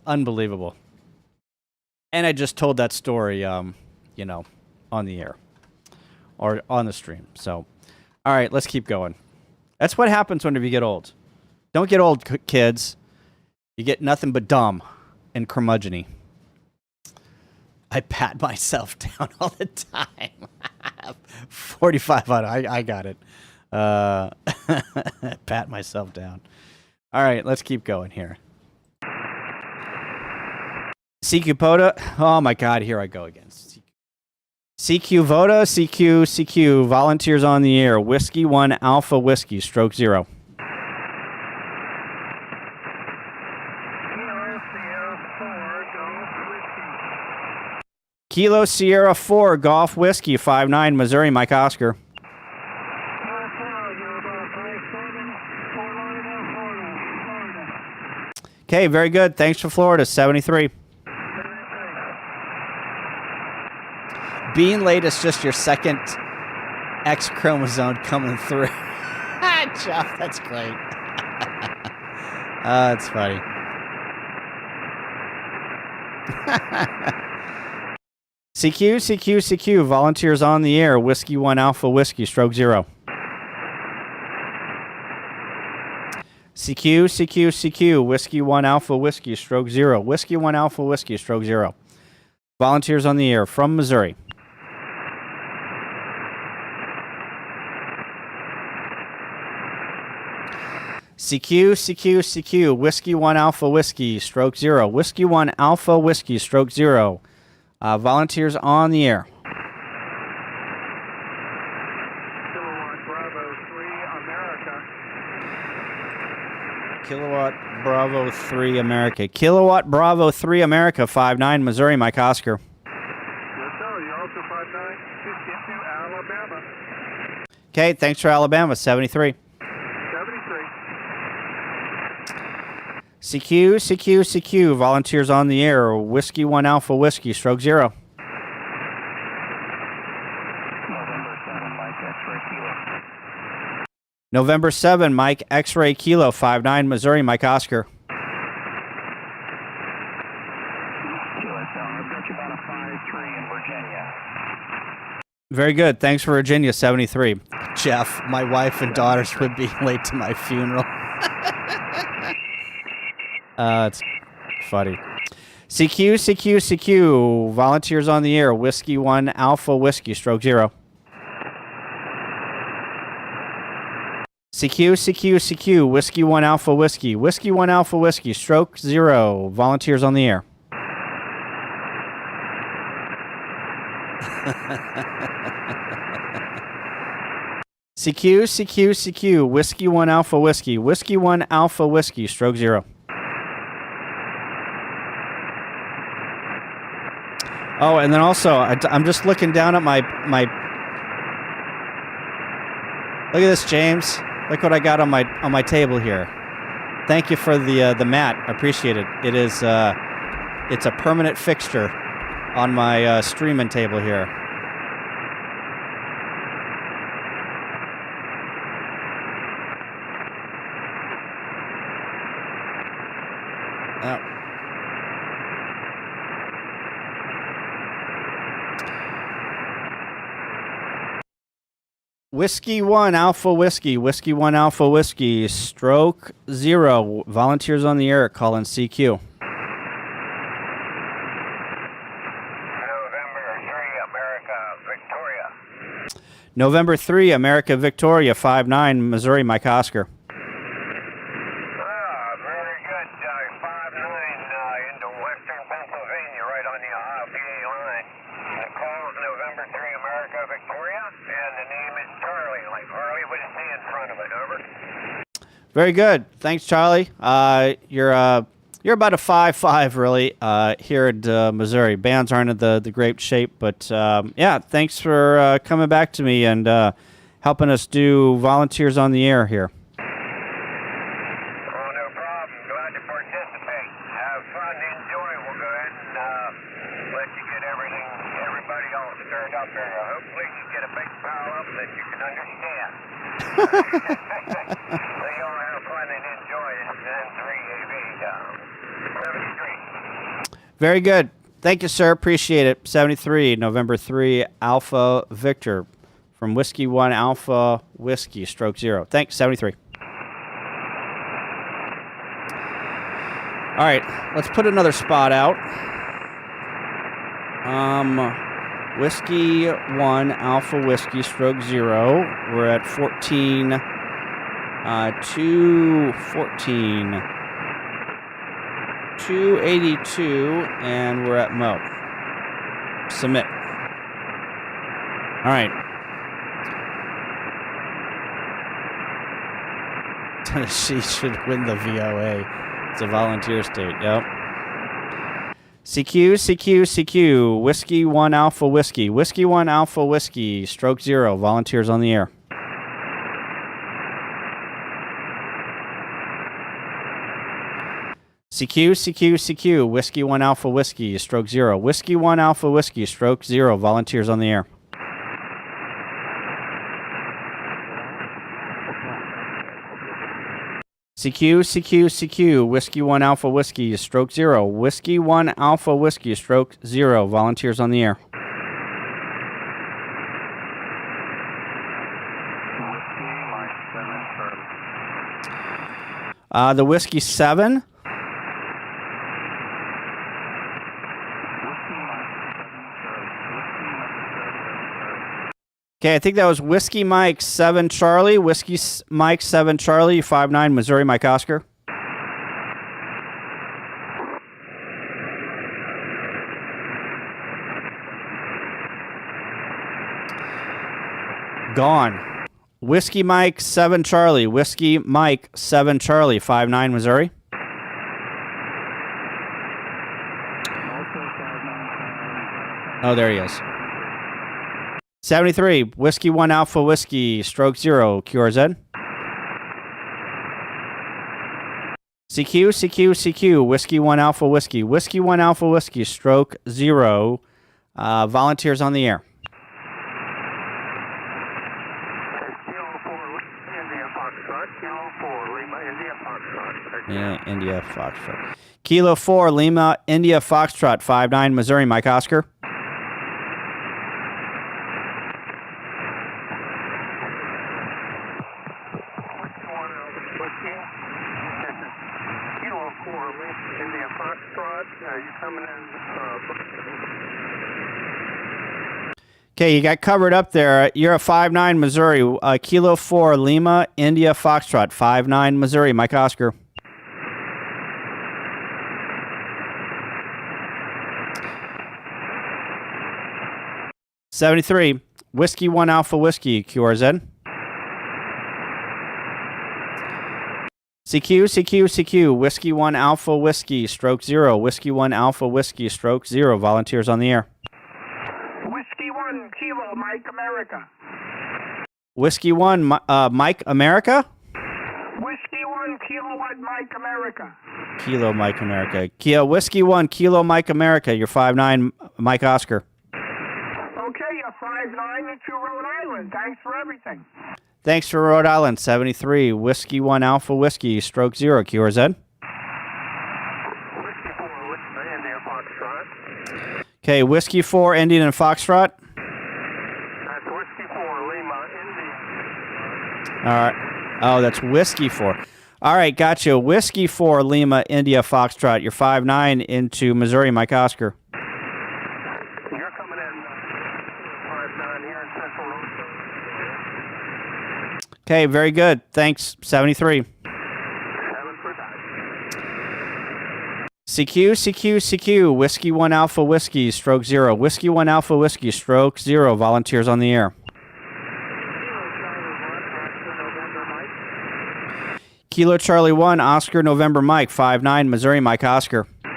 Unbelievable. And I just told that story, on the air or on the stream. So, all right, let's keep going. That's what happens whenever you get old. Don't get old, kids. You get nothing but dumb and curmudgeon-y. I pat myself down all the time. 45 on I got it. Pat myself down. All right, let's keep going here. CQ Poda. Oh my God, here I go again. CQ Voda, CQ, volunteers on the air. Whiskey 1 Alpha Whiskey, stroke 0. Kilo Sierra 4 Golf Whiskey, 59 Missouri, Mike Oscar. Okay, very good. Thanks for Florida, 73. Being late is just your second X chromosome coming through. Jeff, that's great. That's funny. CQ, volunteers on the air. Whiskey 1 Alpha Whiskey, stroke 0. CQ, Whiskey 1 Alpha Whiskey, stroke 0. Whiskey 1 Alpha Whiskey, stroke 0. Volunteers on the air from Missouri. CQ, Whiskey 1 Alpha Whiskey, stroke 0. Whiskey 1 Alpha Whiskey, stroke 0. Volunteers on the air. Kilowatt Bravo 3 America. Kilowatt Bravo 3 America, 59 Missouri, Mike Oscar. Yes, sir. You're also 59. Into Alabama. Okay, thanks for Alabama, 73. 73. CQ, volunteers on the air. Whiskey 1 Alpha Whiskey, stroke 0. November 7, Mike X-Ray Kilo, 59 Missouri, Mike Oscar. Very good. Thanks for Virginia, 73. Jeff, my wife and daughters would be late to my funeral. It's funny. CQ, volunteers on the air. Whiskey 1 Alpha Whiskey, stroke 0. CQ, Whiskey 1 Alpha Whiskey. Whiskey 1 Alpha Whiskey, stroke 0. Volunteers on the air. CQ, Whiskey 1 Alpha Whiskey. Whiskey 1 Alpha Whiskey, stroke 0. Oh, and then also, I'm just looking down at my... Look at this, James. Look what I got on my table here. Thank you for the mat. I appreciate it. It is it's a permanent fixture on my streaming table here. Whiskey 1 Alpha Whiskey. Whiskey 1 Alpha Whiskey, stroke 0. Volunteers on the air, calling CQ. November 3, America, Victoria. November 3, America Victoria, 59, Missouri, Mike Oscar. Very good. 5-9 into western Pennsylvania, right on the Ohio PA line. The call is November 3, America Victoria, and the name is Charlie, like Harley with a C in front of it. Over. Very good. Thanks, Charlie. You're about a 5-5, really, here at Missouri. Bands aren't in the great shape, but yeah, thanks for coming back to me and helping us do Volunteers on the Air here. Oh, no problem. Glad to participate. Have fun. Enjoy. We'll go ahead and let you get everybody all stirred up here. Hopefully you get a big pile up that you can understand. So you all have fun and enjoy it. N3AV 73. Very good. Thank you, sir. Appreciate it. 73, November 3, Alpha Victor from Whiskey 1 Alpha Whiskey, stroke 0. Thanks, 73. All right, let's put another spot out. Whiskey 1 Alpha Whiskey, stroke 0. We're at 214, $282, and we're at Mo. Submit. All right. Tennessee should win the VOA. It's a volunteer state, yep. CQ, Whiskey 1 Alpha Whiskey. Whiskey 1 Alpha Whiskey, stroke 0, volunteers on the air. CQ, Whiskey 1 Alpha Whiskey, stroke 0. Whiskey 1 Alpha Whiskey, stroke 0, volunteers on the air. CQ, Whiskey 1 Alpha Whiskey, stroke 0. Whiskey 1 Alpha Whiskey, stroke 0, volunteers on the air. The Whiskey 7. Okay, I think that was Whiskey Mike 7 Charlie. Whiskey Mike 7 Charlie, 59, Missouri, Mike Oscar. Gone. Whiskey Mike 7 Charlie. Whiskey Mike 7 Charlie, 59, Missouri. Oh, there he is. 73, Whiskey 1 Alpha Whiskey, stroke 0, QRZ. CQ, Whiskey 1 Alpha Whiskey. Whiskey 1 Alpha Whiskey, stroke 0, volunteers on the air. Yeah, India Foxtrot. Kilo 4, Lima, India Foxtrot, 59, Missouri, Mike Oscar. Okay, you got covered up there. You're a 59, Missouri. Kilo 4, Lima, India Foxtrot, 59, Missouri, Mike Oscar. $73, Whiskey 1 Alpha Whiskey, QRZ. CQ, Whiskey 1 Alpha Whiskey, stroke 0. Whiskey 1 Alpha Whiskey, stroke 0, volunteers on the air. Whiskey 1 Kilo Mike America. Whiskey 1 Mike America? Whiskey 1 Kilowatt Mike America. Kilo Mike America. Whiskey 1 Kilo Mike America, you're 59, Mike Oscar. Okay, you're 59 into Rhode Island. Thanks for everything. Thanks for Rhode Island. 73, Whiskey 1 Alpha Whiskey, stroke 0, QRZ. Whiskey 4 India Foxtrot. Okay, Whiskey 4 Indian and Foxtrot. That's Whiskey 4 Lima India. All right. Oh, that's Whiskey 4. All right, gotcha. Whiskey 4 Lima India Foxtrot. You're 59 into Missouri, Mike Oscar. You're coming in 59 here in Central Road. Okay, very good. Thanks, 73. 7 for 5. CQ, Whiskey 1 Alpha Whiskey, stroke 0. Whiskey 1 Alpha Whiskey, stroke 0. Volunteers on the air. Kilo Charlie 1, Oscar November Mike, 5-9, Missouri Mike Oscar. You're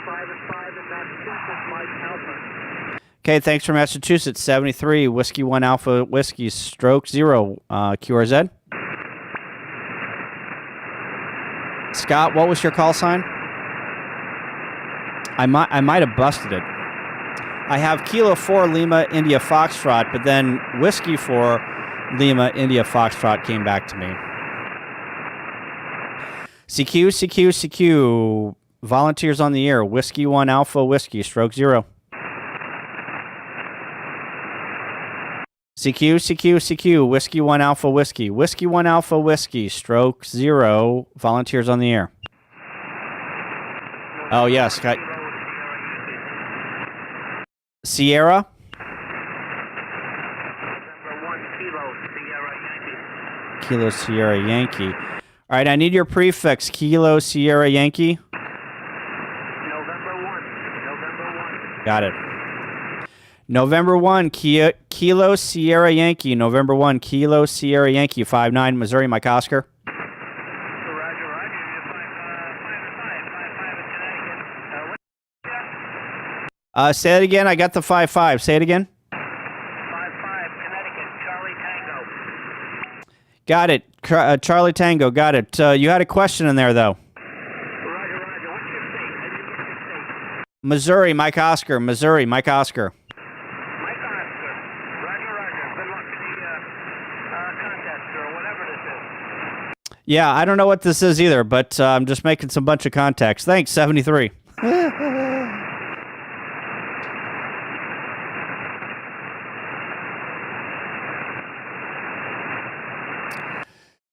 5 and 5 in Massachusetts, Mike Alpha. Okay, thanks for Massachusetts, 73, Whiskey 1 Alpha Whiskey, stroke 0, QRZ. Scott, what was your call sign? I might have busted it. I have Kilo 4 Lima India Foxtrot, but then Whiskey 4 Lima India Foxtrot came back to me. CQ, volunteers on the air. Whiskey 1 Alpha Whiskey, stroke 0. CQ, Whiskey 1 Alpha Whiskey. Whiskey 1 Alpha Whiskey, stroke 0. Volunteers on the air. Oh, yes. Sierra? Kilo Sierra Yankee. All right, I need your prefix. Kilo Sierra Yankee. November 1. Got it. November 1, Kilo Sierra Yankee. November 1, Kilo Sierra Yankee. 5-9, Missouri Mike Oscar. Roger. You're 5 in Say it again. I got the 5-5. Say it again. 5-5, Connecticut, Charlie Tango. Got it. Charlie Tango. Got it. You had a question in there, though. Roger. What's your state? I didn't get your state. Missouri Mike Oscar. Missouri Mike Oscar. Mike Oscar. Roger. Good luck in the contest or whatever this is. Yeah, I don't know what this is either, but I'm just making some bunch of contacts. Thanks, 73.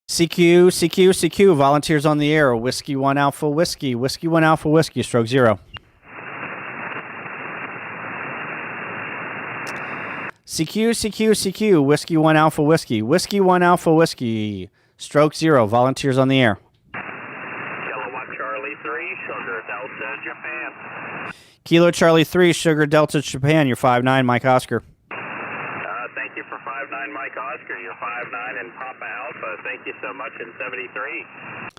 CQ, volunteers on the air. Whiskey 1 Alpha Whiskey. Whiskey 1 Alpha Whiskey, stroke 0. CQ, Whiskey 1 Alpha Whiskey. Whiskey 1 Alpha Whiskey, stroke 0. Volunteers on the air. Kilowatt Charlie 3, Sugar Delta, Japan. Kilo Charlie 3, Sugar Delta Japan. You're 5-9, Mike Oscar. Thank you for 5-9, Mike Oscar. You're 5-9 in Papa Alpha. Thank you so much in 73.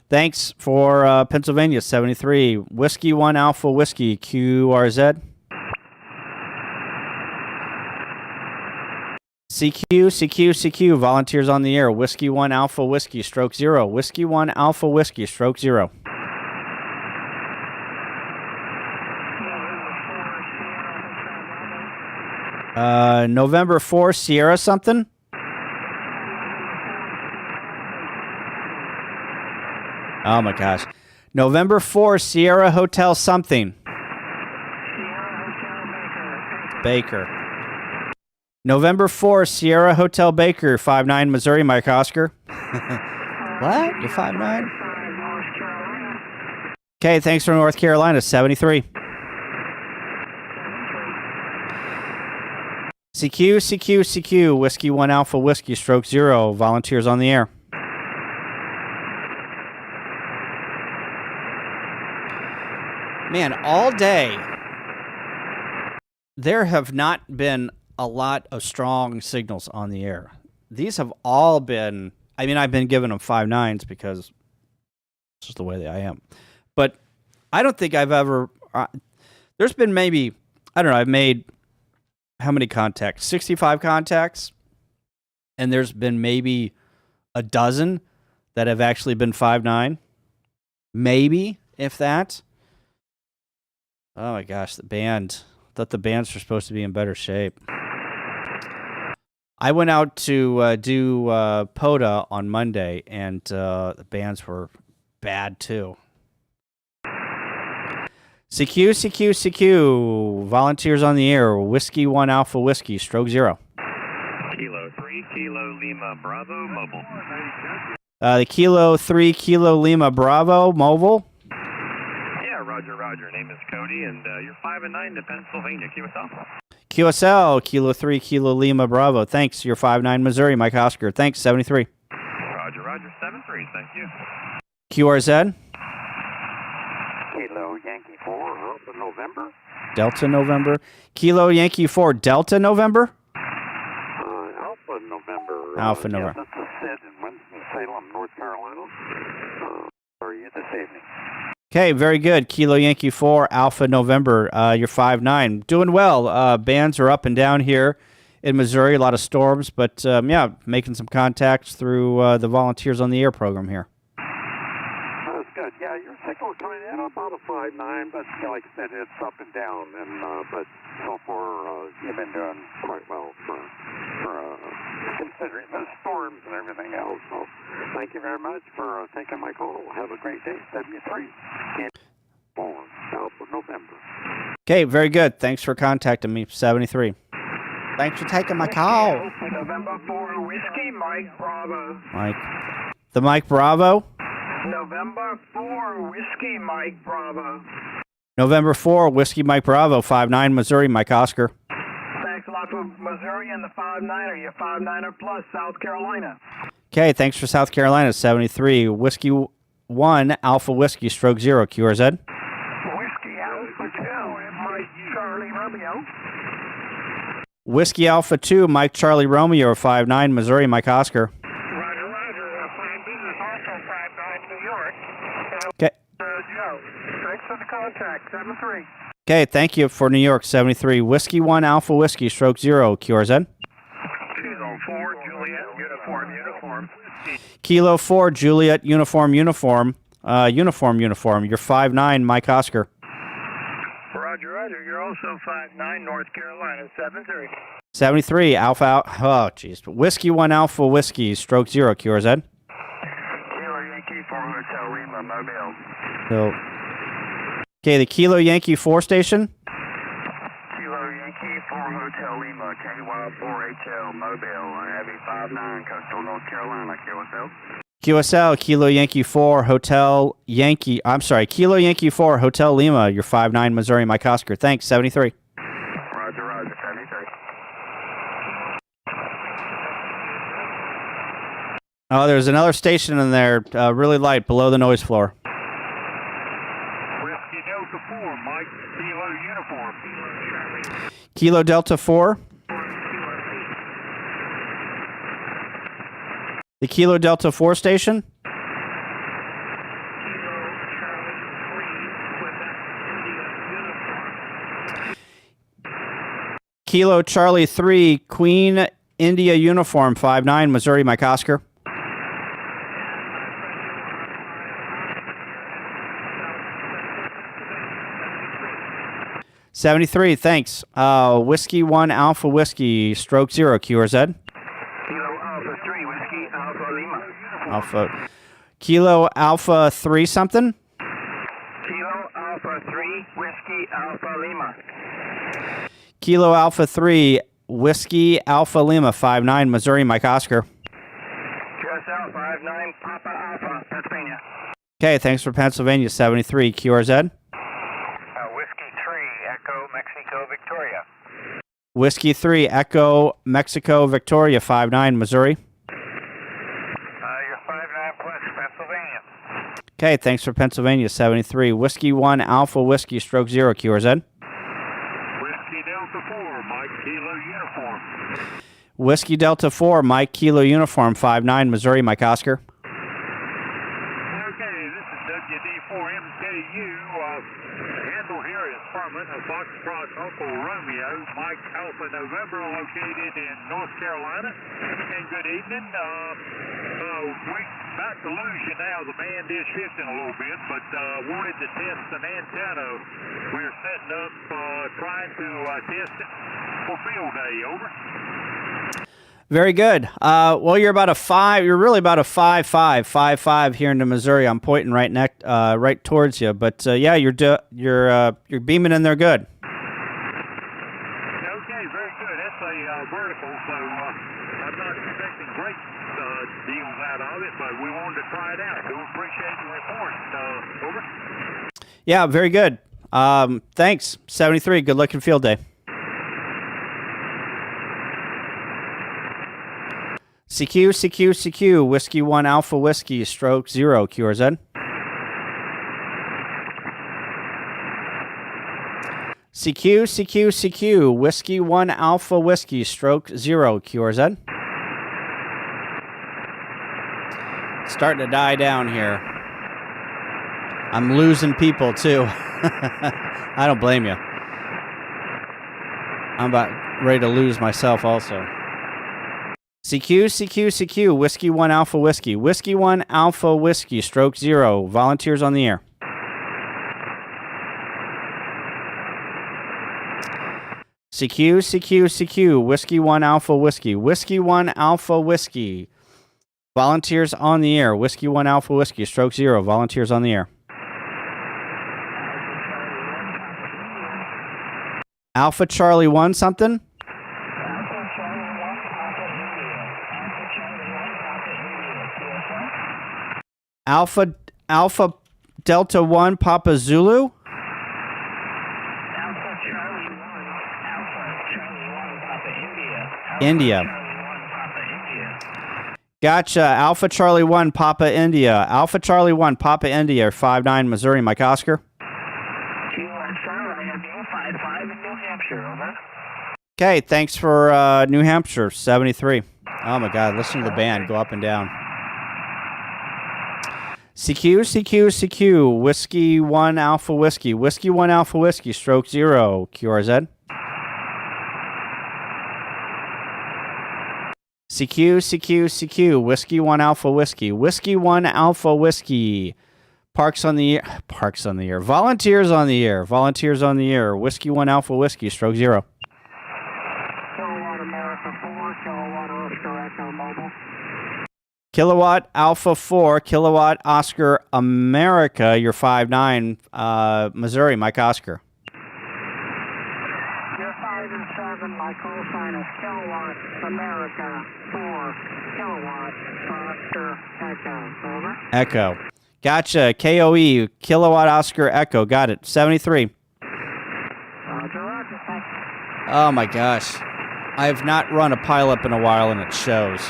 Thanks for Pennsylvania, 73. Whiskey 1 Alpha Whiskey, QRZ. CQ, volunteers on the air. Whiskey 1 Alpha Whiskey, stroke 0. Whiskey 1 Alpha Whiskey, stroke 0. November 4, Sierra something? Oh my gosh. November 4, Sierra Hotel something. Baker. November 4, Sierra Hotel Baker, 5-9, Missouri, Mike Oscar. What? You're 5-9? Okay, thanks for North Carolina, 73. CQ, Whiskey 1 Alpha Whiskey, stroke 0. Volunteers on the air. Man, all day, there have not been a lot of strong signals on the air. These have all been, I mean, I've been giving them 5-9s because it's just the way that I am. But I don't think I've ever, there's been maybe, I don't know, I've made how many contacts? 65 contacts. And there's been maybe a dozen that have actually been 5-9. Maybe, if that. Oh my gosh, the band. I thought the bands were supposed to be in better shape. I went out to do POTA on Monday, and the bands were bad too. CQ, volunteers on the air. Whiskey 1 Alpha Whiskey, stroke 0. Kilo 3, Kilo Lima Bravo, mobile. The Kilo 3, Kilo Lima Bravo, mobile. Yeah, Roger. Name is Cody, and you're 5-9 to Pennsylvania. Keep us up. QSL, Kilo 3, Kilo Lima Bravo. Thanks. You're 5-9 Missouri, Mike Oscar. Thanks, 73. Roger, 7-3. Thank you. QRZ, Kilo Yankee 4, Alpha November. Delta November. Kilo Yankee 4, Delta November. Alpha November. Alpha November. Yes, this is Sid in Winston-Salem, North Carolina. How are you this evening? Okay, very good. Kilo Yankee 4, Alpha November. You're 5-9. Doing well. Bands are up and down here in Missouri. A lot of storms, but yeah, making some contacts through the Volunteers on the Air program here. That's good. Yeah, your signal's coming in about a 5-9, but like I said, it's up and down. And but so far, you've been doing quite well for considering the storms and everything else. So thank you very much for taking my call. Have a great day. 73. Alpha November. Okay, very good. Thanks for contacting me, 73. Thanks for taking my call. November 4 Whiskey Mike Bravo. Mike. The Mike Bravo. November 4 Whiskey Mike Bravo. November 4, Whiskey Mike Bravo, 5-9 Missouri, Mike Oscar. Thanks a lot for Missouri and the 5-9er. You're 5-9er plus South Carolina. Okay, thanks for South Carolina, 73. Whiskey 1, Alpha Whiskey, stroke 0, QRZ. Whiskey Alpha 2, Mike Charlie Romeo. Whiskey Alpha 2, Mike Charlie Romeo, 5-9 Missouri, Mike Oscar. Roger, Roger. Fine business, also 5-9 New York. Okay. Joe, thanks for the contact, 7-3. Okay, thank you for New York, 73. Whiskey 1, Alpha Whiskey, stroke 0, QRZ. Kilo 4, Juliet, uniform. Kilo 4, Juliet, uniform. You're 5-9, Mike Oscar. Roger, Roger. You're also 5-9, North Carolina, 7-3. 73, Alpha, oh, jeez. Whiskey 1, Alpha Whiskey, stroke 0, QRZ. Kilo Yankee 4 Hotel Lima, Mobile. So, okay, the Kilo Yankee 4 station. Kilo Yankee 4 Hotel Lima, KY4HL, Mobile. I have a 5-9, Coastal North Carolina, QSL. QSL, Kilo Yankee 4, Kilo Yankee 4, Hotel Lima, you're 5-9 Missouri, Mike Oscar. Thanks, 73. Roger, Roger, 73. Oh, there's another station in there, really light, below the noise floor. Whiskey Delta 4, Mike, Kilo Uniform. Kilo Delta 4. The Kilo Delta 4 station. Kilo Charlie 3, Queen India Uniform, 5-9 Missouri, Mike Oscar. $73, thanks. Whiskey 1, Alpha Whiskey, stroke 0, QRZ. Kilo Alpha 3, Whiskey Alpha Lima. Alpha. Kilo Alpha 3 something? Kilo Alpha 3, Whiskey Alpha Lima. Kilo Alpha 3, Whiskey Alpha Lima, 5-9 Missouri, Mike Oscar. QSL 5-9, Papa Alpha, Pennsylvania. Okay, thanks for Pennsylvania, 73, QRZ. Whiskey 3, Echo, Mexico, Victoria. Whiskey 3, Echo, Mexico, Victoria, 5-9 Missouri. You're 5-9 plus Pennsylvania. Okay, thanks for Pennsylvania, 73. Whiskey 1, Alpha Whiskey, stroke 0, QRZ. Whiskey Delta 4, Mike Kilo Uniform. Whiskey Delta 4, Mike Kilo Uniform, 5-9 Missouri, Mike Oscar. Okay, this is WD4MKU. The handle here is Furman, a Foxtrot Uncle Romeo, Mike Alpha November, located in North Carolina. And good evening. We're about to lose you now. The band is shifting a little bit, but wanted to test an antenna. We're setting up, trying to test it for field day. Over. Very good. Well, you're about a 5. You're really about a 5.5 here into Missouri. I'm pointing right towards you, but yeah, you're beaming in there good. Okay, very good. That's a vertical, so I'm not expecting great deals out of it, but we wanted to try it out. We appreciate the report. Over. Yeah, very good. Thanks. 73. Good looking field day. CQ, CQ, CQ, Whiskey 1 Alpha Whiskey, stroke 0, QRZ. CQ, CQ, CQ, Whiskey 1 Alpha Whiskey, stroke 0, QRZ. Starting to die down here. I'm losing people, too. I don't blame you. I'm about ready to lose myself also. CQ, CQ, CQ, Whiskey 1 Alpha Whiskey. Whiskey 1 Alpha Whiskey, stroke 0. Volunteers on the air. CQ, CQ, CQ, Whiskey 1 Alpha Whiskey. Whiskey 1 Alpha Whiskey. Volunteers on the air. Whiskey 1 Alpha Whiskey, stroke 0. Volunteers on the air. Alpha Charlie 1 something? Alpha Delta 1 Papa Zulu? India. Gotcha. Alpha Charlie 1 Papa India. Alpha Charlie 1 Papa India, 59 Missouri, Mike Oscar. Okay, thanks for New Hampshire, 73. Oh my God, listen to the band go up and down. CQ, CQ, CQ, Whiskey 1 Alpha Whiskey. Whiskey 1 Alpha Whiskey, stroke 0, QRZ. CQ, CQ, CQ, Whiskey 1 Alpha Whiskey. Whiskey 1 Alpha Whiskey. Parks on the air. Parks on the air. Volunteers on the air. Volunteers on the air. Whiskey 1 Alpha Whiskey, stroke 0. Kilowatt America 4, Kilowatt Oscar Echo Mobile. Kilowatt Alpha 4, Kilowatt Oscar America, you're 59, Missouri, Mike Oscar. You're 5 and 7, my call sign is Kilowatt America 4, Kilowatt Oscar Echo. Over. Echo. Gotcha. KOE, Kilowatt Oscar Echo. Got it. 73. Roger, roger. Thanks. Oh my gosh. I have not run a pileup in a while and it shows.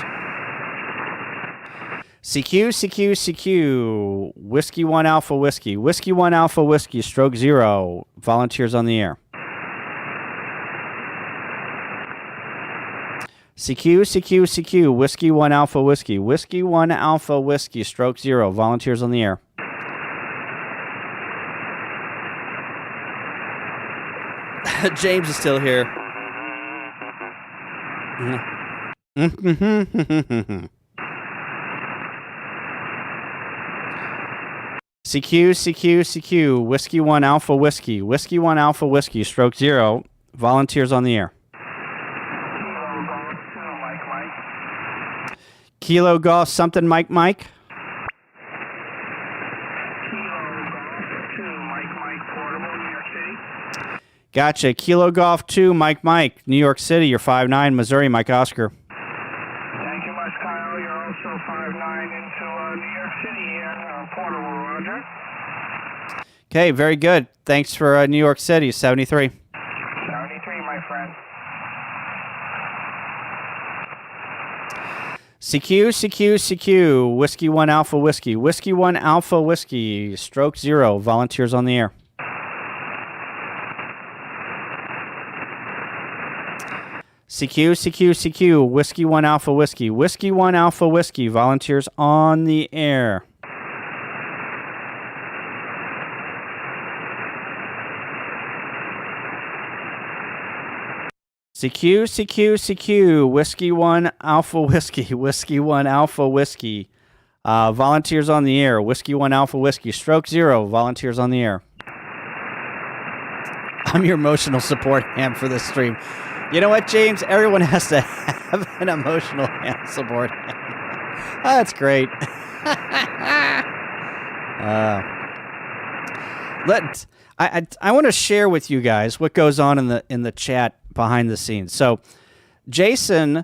CQ, CQ, CQ, Whiskey 1 Alpha Whiskey. Whiskey 1 Alpha Whiskey, stroke 0. Volunteers on the air. CQ, CQ, CQ, Whiskey 1 Alpha Whiskey. Whiskey 1 Alpha Whiskey, stroke 0. Volunteers on the air. James is still here. CQ, CQ, CQ, Whiskey 1 Alpha Whiskey. Whiskey 1 Alpha Whiskey, stroke 0. Volunteers on the air. Kilo Golf something, Mike. Kilo Golf 2, Mike, Portable, New York City. Gotcha. Kilo Golf 2, Mike, New York City. You're 5'9", Missouri, Mike Oscar. Thank you much, Kyle. You're also 5'9" into New York City here, Portable, Roger. Okay, very good. Thanks for New York City, 73. 73, my friend. CQ, CQ, CQ, Whiskey 1 Alpha Whiskey. Whiskey 1 Alpha Whiskey, stroke 0. Volunteers on the air. CQ, CQ, CQ, Whiskey 1 Alpha Whiskey. Whiskey 1 Alpha Whiskey, volunteers on the air. CQ, CQ, CQ, Whiskey 1 Alpha Whiskey. Whiskey 1 Alpha Whiskey. Volunteers on the air. Whiskey 1 Alpha Whiskey, stroke 0. Volunteers on the air. I'm your emotional support ham for this stream. You know what, James? Everyone has to have an emotional hand support ham. Oh, that's great. I want to share with you guys what goes on in the chat behind the scenes. So, Jason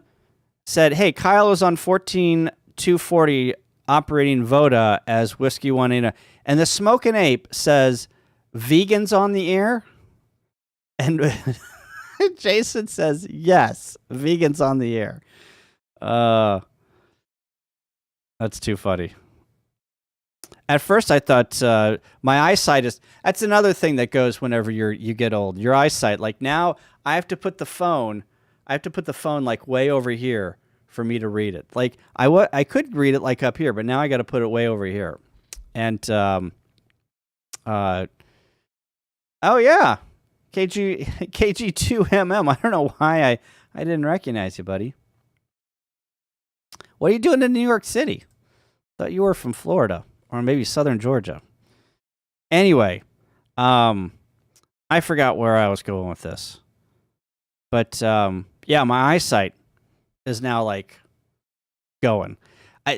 said, "Hey, Kyle is on 14240 operating Voda as Whiskey 1AW, and the Smokin' Ape says vegans on the air." And Jason says, yes, vegans on the air. That's too funny. At first, I thought my eyesight is. That's another thing that goes whenever you get old. Your eyesight. Like now, I have to put the phone. I have to put the phone like way over here for me to read it. Like I could read it like up here, but now I got to put it way over here. And oh yeah, KG2MM. I don't know why I didn't recognize you, buddy. What are you doing in New York City? Thought you were from Florida. Or maybe Southern Georgia. Anyway, I forgot where I was going with this. But, yeah, my eyesight is now, like, going.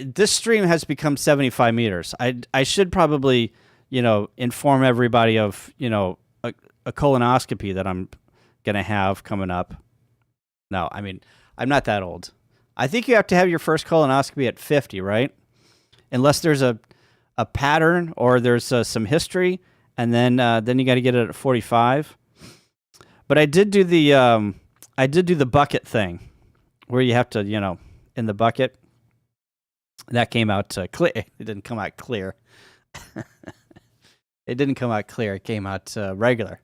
This stream has become 75 meters. I should probably, inform everybody of, a colonoscopy that I'm going to have coming up. No, I mean, I'm not that old. I think you have to have your first colonoscopy at 50, right? Unless there's a pattern or there's some history, and then you got to get it at 45. But I did do the bucket thing, where you have to in the bucket. That came out clear. It didn't come out clear. It didn't come out clear. It came out regular.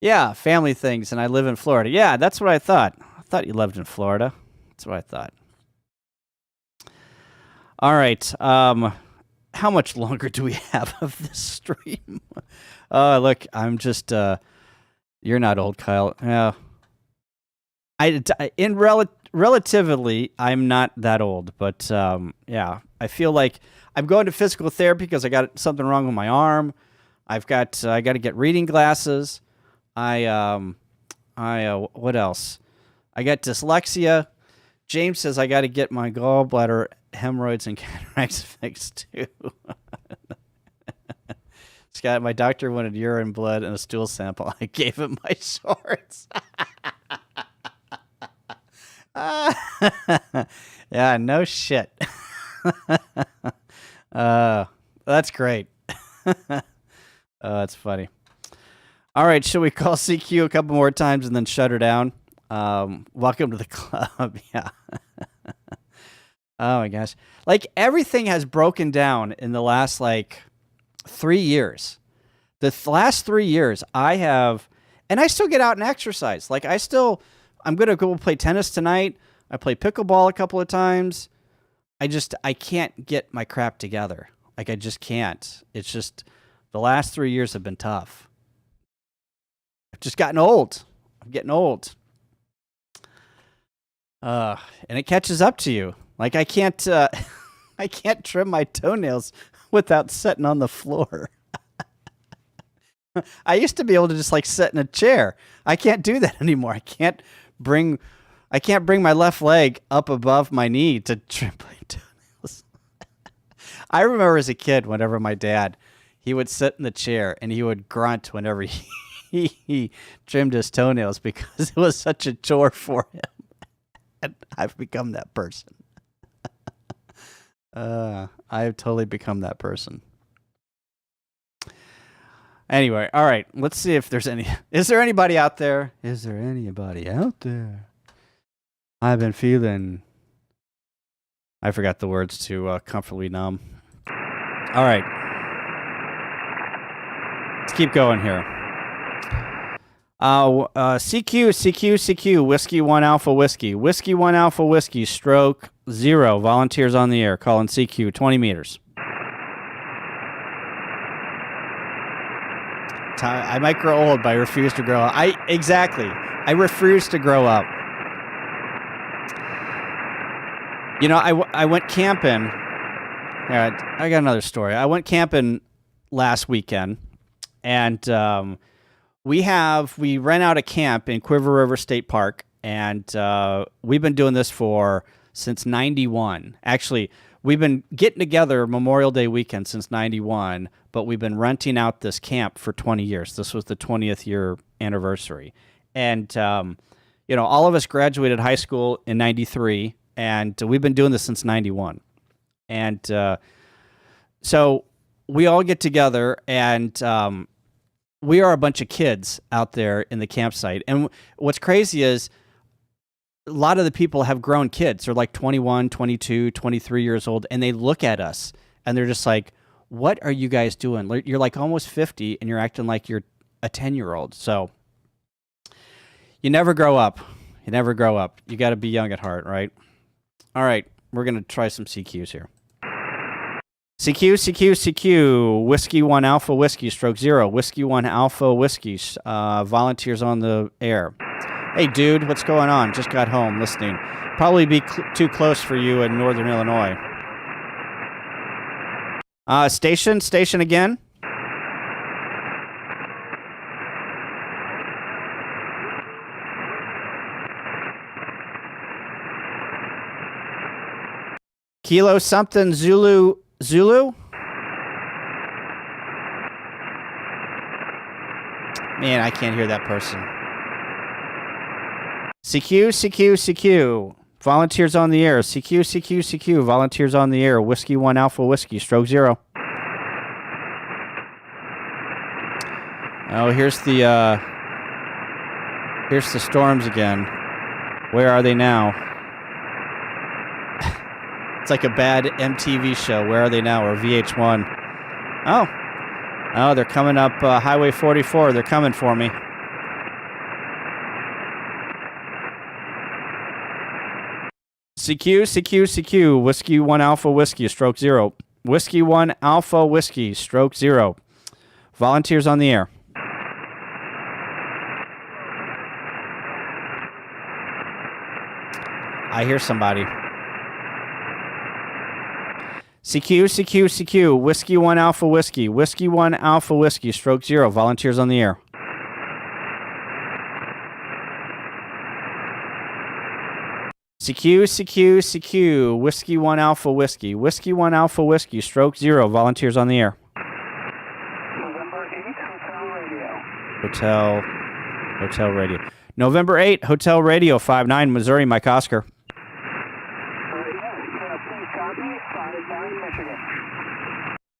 Yeah, family things, and I live in Florida. Yeah, that's what I thought. I thought you lived in Florida. That's what I thought. All right. How much longer do we have of this stream? Look, I'm just. You're not old, Kyle. Yeah. Relatively, I'm not that old, but yeah, I feel like I'm going to physical therapy because I got something wrong with my arm. I got to get reading glasses. What else? I got dyslexia. James says I got to get my gallbladder hemorrhoids and cataracts fixed too. Scott, my doctor wanted urine, blood, and a stool sample. I gave him my shorts. Yeah, no shit. That's great. That's funny. All right, shall we call CQ a couple more times and then shut her down? Welcome to the club. Yeah. Oh my gosh. Like everything has broken down in the last 3 years. The last 3 years and I still get out and exercise. Like I'm going to go play tennis tonight. I play pickleball a couple of times. I can't get my crap together. Like I just can't. It's just the last 3 years have been tough. I've just gotten old. I'm getting old. And it catches up to you. Like I can't trim my toenails without sitting on the floor. I used to be able to just sit in a chair. I can't do that anymore. I can't bring my left leg up above my knee to trim my toenails. I remember as a kid, whenever my dad, he would sit in the chair and he would grunt whenever he trimmed his toenails because it was such a chore for him. And I've become that person. I've totally become that person. Anyway, all right. Let's see if there's any. Is there anybody out there? Is there anybody out there? I've been feeling. I forgot the words to comfortably numb. All right. Let's keep going here. CQ, Whiskey 1 Alpha Whiskey. Whiskey 1 Alpha Whiskey, stroke 0. Volunteers on the air. Calling CQ, 20 meters. I might grow old, but I refuse to grow up. Exactly. I refuse to grow up. I went camping. Yeah, I got another story. I went camping last weekend, and we rent out a camp in Quiver River State Park, and we've been doing this since 91. Actually, we've been getting together Memorial Day weekend since 91, but we've been renting out this camp for 20 years. This was the 20th year anniversary. And, all of us graduated high school in 93, and we've been doing this since 91. And so we all get together, and we are a bunch of kids out there in the campsite. And what's crazy is a lot of the people have grown kids. They're like 21, 22, 23 years old, and they look at us and they're just like, what are you guys doing? You're like almost 50 and you're acting like you're a 10-year-old. So you never grow up. You never grow up. You got to be young at heart, right? All right, we're going to try some CQs here. CQ, Whiskey 1 Alpha Whiskey, stroke 0. Whiskey 1 Alpha Whiskey, volunteers on the air. Hey, dude, what's going on? Just got home listening. Probably be too close for you in Northern Illinois. Station again. Kilo something Zulu. Man, I can't hear that person. CQ. Volunteers on the air. CQ. Volunteers on the air. Whiskey 1 Alpha Whiskey, stroke 0. Oh, here's the storms again. Where are they now? It's like a bad MTV show. Where are they now? Or VH1. Oh, they're coming up Highway 44. They're coming for me. CQ. Whiskey 1 Alpha Whiskey, stroke 0. Whiskey 1 Alpha Whiskey, stroke 0. Volunteers on the air. I hear somebody. CQ. Whiskey 1 Alpha Whiskey. Whiskey 1 Alpha Whiskey, stroke 0. Volunteers on the air. CQ. Whiskey 1 Alpha Whiskey. Whiskey 1 Alpha Whiskey, stroke 0. Volunteers on the air. November 8, Hotel Radio. November 8, Hotel Radio, 59, Missouri, Mike Oscar.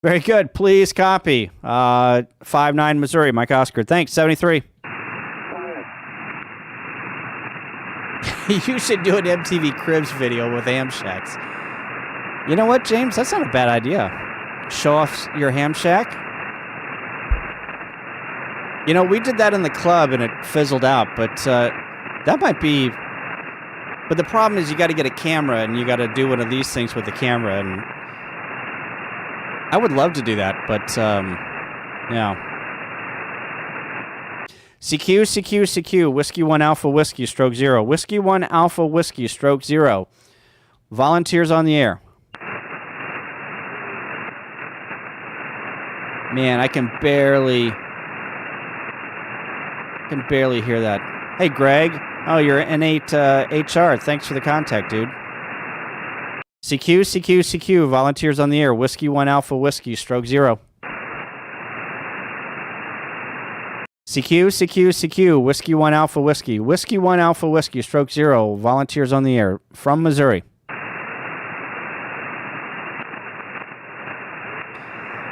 Very good. Please copy. 59 Missouri, Mike Oscar. Thanks. 73. You should do an MTV Cribs video with ham shacks. You know what, James? That's not a bad idea. Show off your ham shack. You know, we did that in the club and it fizzled out, but that might be... But the problem is you got to get a camera and you got to do one of these things with the camera, and I would love to do that, but yeah. CQ. Whiskey 1 Alpha Whiskey, stroke 0. Whiskey 1 Alpha Whiskey, stroke 0. Volunteers on the air. Man, I can barely hear that. Hey, Greg. Oh, you're N8 HR. Thanks for the contact, dude. CQ. Volunteers on the air. Whiskey 1 Alpha Whiskey, stroke 0. CQ. Whiskey 1 Alpha Whiskey. Whiskey 1 Alpha Whiskey, stroke 0. Volunteers on the air. From Missouri.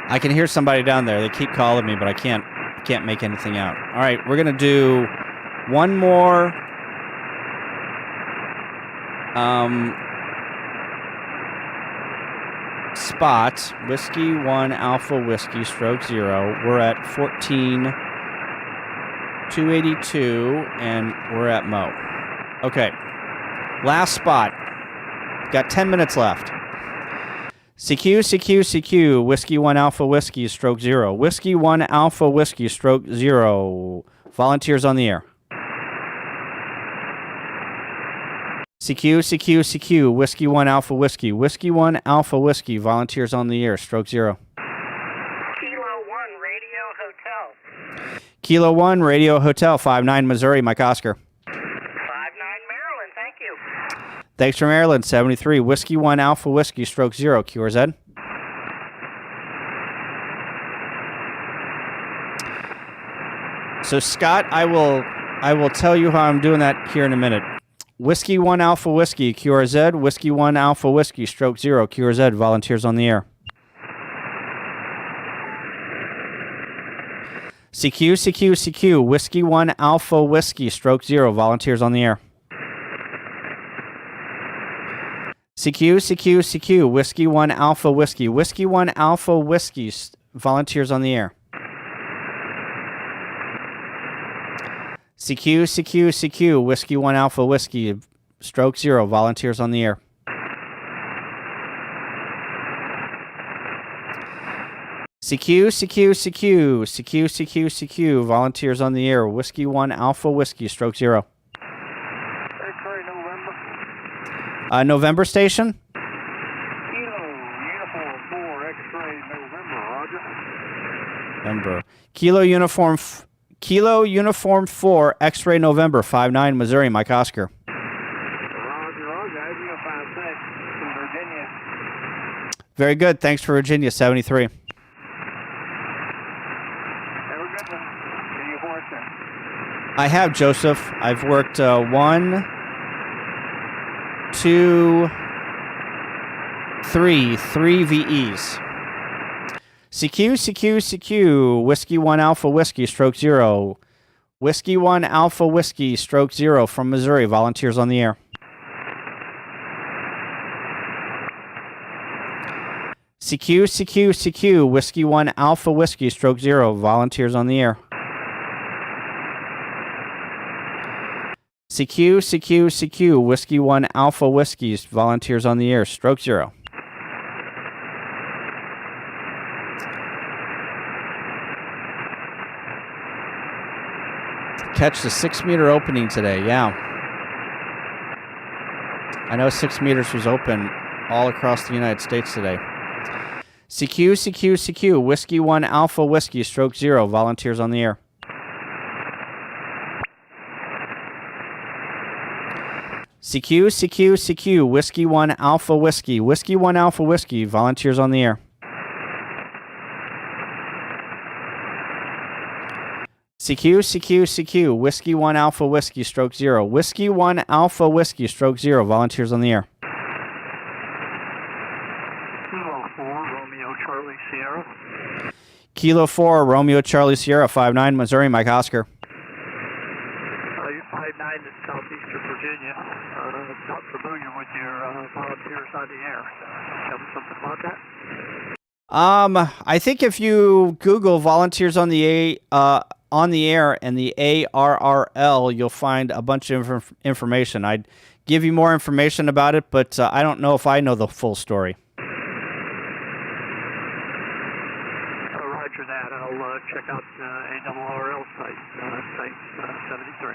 I can hear somebody down there. They keep calling me, but I can't make anything out. All right, we're going to do one more spot. Whiskey 1 Alpha Whiskey, stroke 0. We're at 14,282, and we're at Mo. Okay, last spot. Got 10 minutes left. CQ. Whiskey 1 Alpha Whiskey, stroke 0. Whiskey 1 Alpha Whiskey, stroke 0. Volunteers on the air. CQ. Whiskey 1 Alpha Whiskey. Whiskey 1 Alpha Whiskey. Volunteers on the air. Stroke 0. Kilo 1 Radio Hotel. Kilo 1 Radio Hotel, 59 Missouri, Mike Oscar. 59 Maryland, thank you. Thanks from Maryland. 73 Whiskey 1 Alpha Whiskey, stroke 0. QRZ. So Scott, I will tell you how I'm doing that here in a minute. Whiskey 1 Alpha Whiskey, QRZ. Whiskey 1 Alpha Whiskey, stroke 0. QRZ. Volunteers on the air. CQ. Whiskey 1 Alpha Whiskey, stroke 0. Volunteers on the air. CQ, CQ, CQ, Whiskey 1 Alpha Whiskey. Whiskey 1 Alpha Whiskey, volunteers on the air. CQ, CQ, CQ, Whiskey 1 Alpha Whiskey, stroke 0, volunteers on the air. CQ, CQ, CQ, CQ, CQ, CQ, volunteers on the air. Whiskey 1 Alpha Whiskey, stroke 0. X-ray November. November station? Kilo Uniform 4 X-ray November, roger. November. Kilo Uniform 4 X-ray November, 59 Missouri, Mike Oscar. Roger, roger. Avenue 56 in Virginia. Very good. Thanks for Virginia, 73. Have a good one. Can you horse it? I have, Joseph. I've worked 1, 2, 3 VEs. CQ, CQ, CQ, Whiskey 1 Alpha Whiskey, stroke 0. Whiskey 1 Alpha Whiskey, stroke 0 from Missouri, volunteers on the air. CQ, CQ, CQ, Whiskey 1 Alpha Whiskey, stroke 0, volunteers on the air. CQ, CQ, CQ, Whiskey 1 Alpha Whiskey, volunteers on the air, stroke 0. Catch the 6-meter opening today, yeah. I know 6 meters was open all across the United States today. CQ, CQ, CQ, Whiskey 1 Alpha Whiskey, stroke 0, volunteers on the air. CQ, CQ, CQ, Whiskey 1 Alpha Whiskey, Whiskey 1 Alpha Whiskey, volunteers on the air. CQ, CQ, CQ, Whiskey 1 Alpha Whiskey, stroke 0, Whiskey 1 Alpha Whiskey, stroke 0, volunteers on the air. Kilo 4 Romeo Charlie Sierra. Kilo 4, Romeo Charlie Sierra, 59 Missouri, Mike Oscar. You're 5'9" in southeastern Virginia. Not familiar with your volunteers on the air. Tell me something about that. I think if you Google volunteers on the air and the ARRL, you'll find a bunch of information. I'd give you more information about it, but I don't know if I know the full story. Roger that. I'll check out ARRL site. Thanks, 73.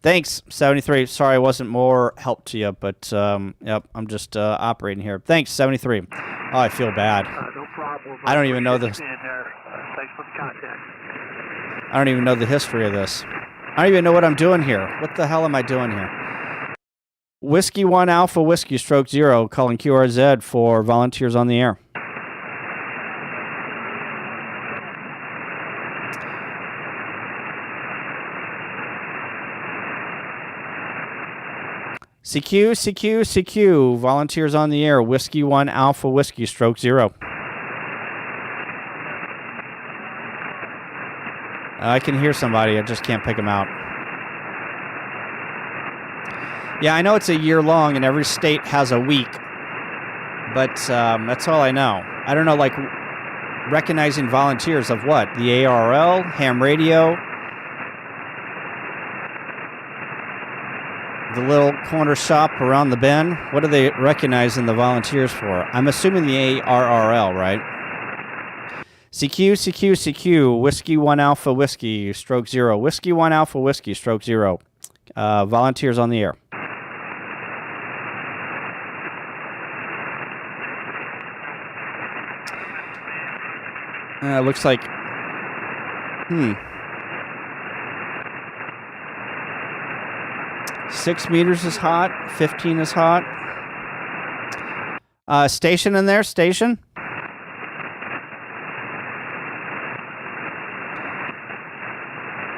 Thanks, 73. Sorry I wasn't more help to you, but yep, I'm just operating here. Thanks, 73. Oh, I feel bad. No problem. I don't even know the... Thanks for the contact. I don't even know the history of this. I don't even know what I'm doing here. What the hell am I doing here? Whiskey 1 Alpha Whiskey, stroke 0, calling QRZ for volunteers on the air. CQ, CQ, CQ, volunteers on the air, Whiskey 1 Alpha Whiskey, stroke 0. I can hear somebody, I just can't pick them out. Yeah, I know it's a year long and every state has a week, but that's all I know. I don't know, like, recognizing volunteers of what? The ARL, ham radio, the little corner shop around the bend. What are they recognizing the volunteers for? I'm assuming the ARRL, right? CQ, CQ, CQ, Whiskey 1 Alpha Whiskey, stroke 0. Whiskey 1 Alpha Whiskey, stroke 0. Volunteers on the air. Looks like... 6 meters is hot. 15 is hot. Station in there? Station?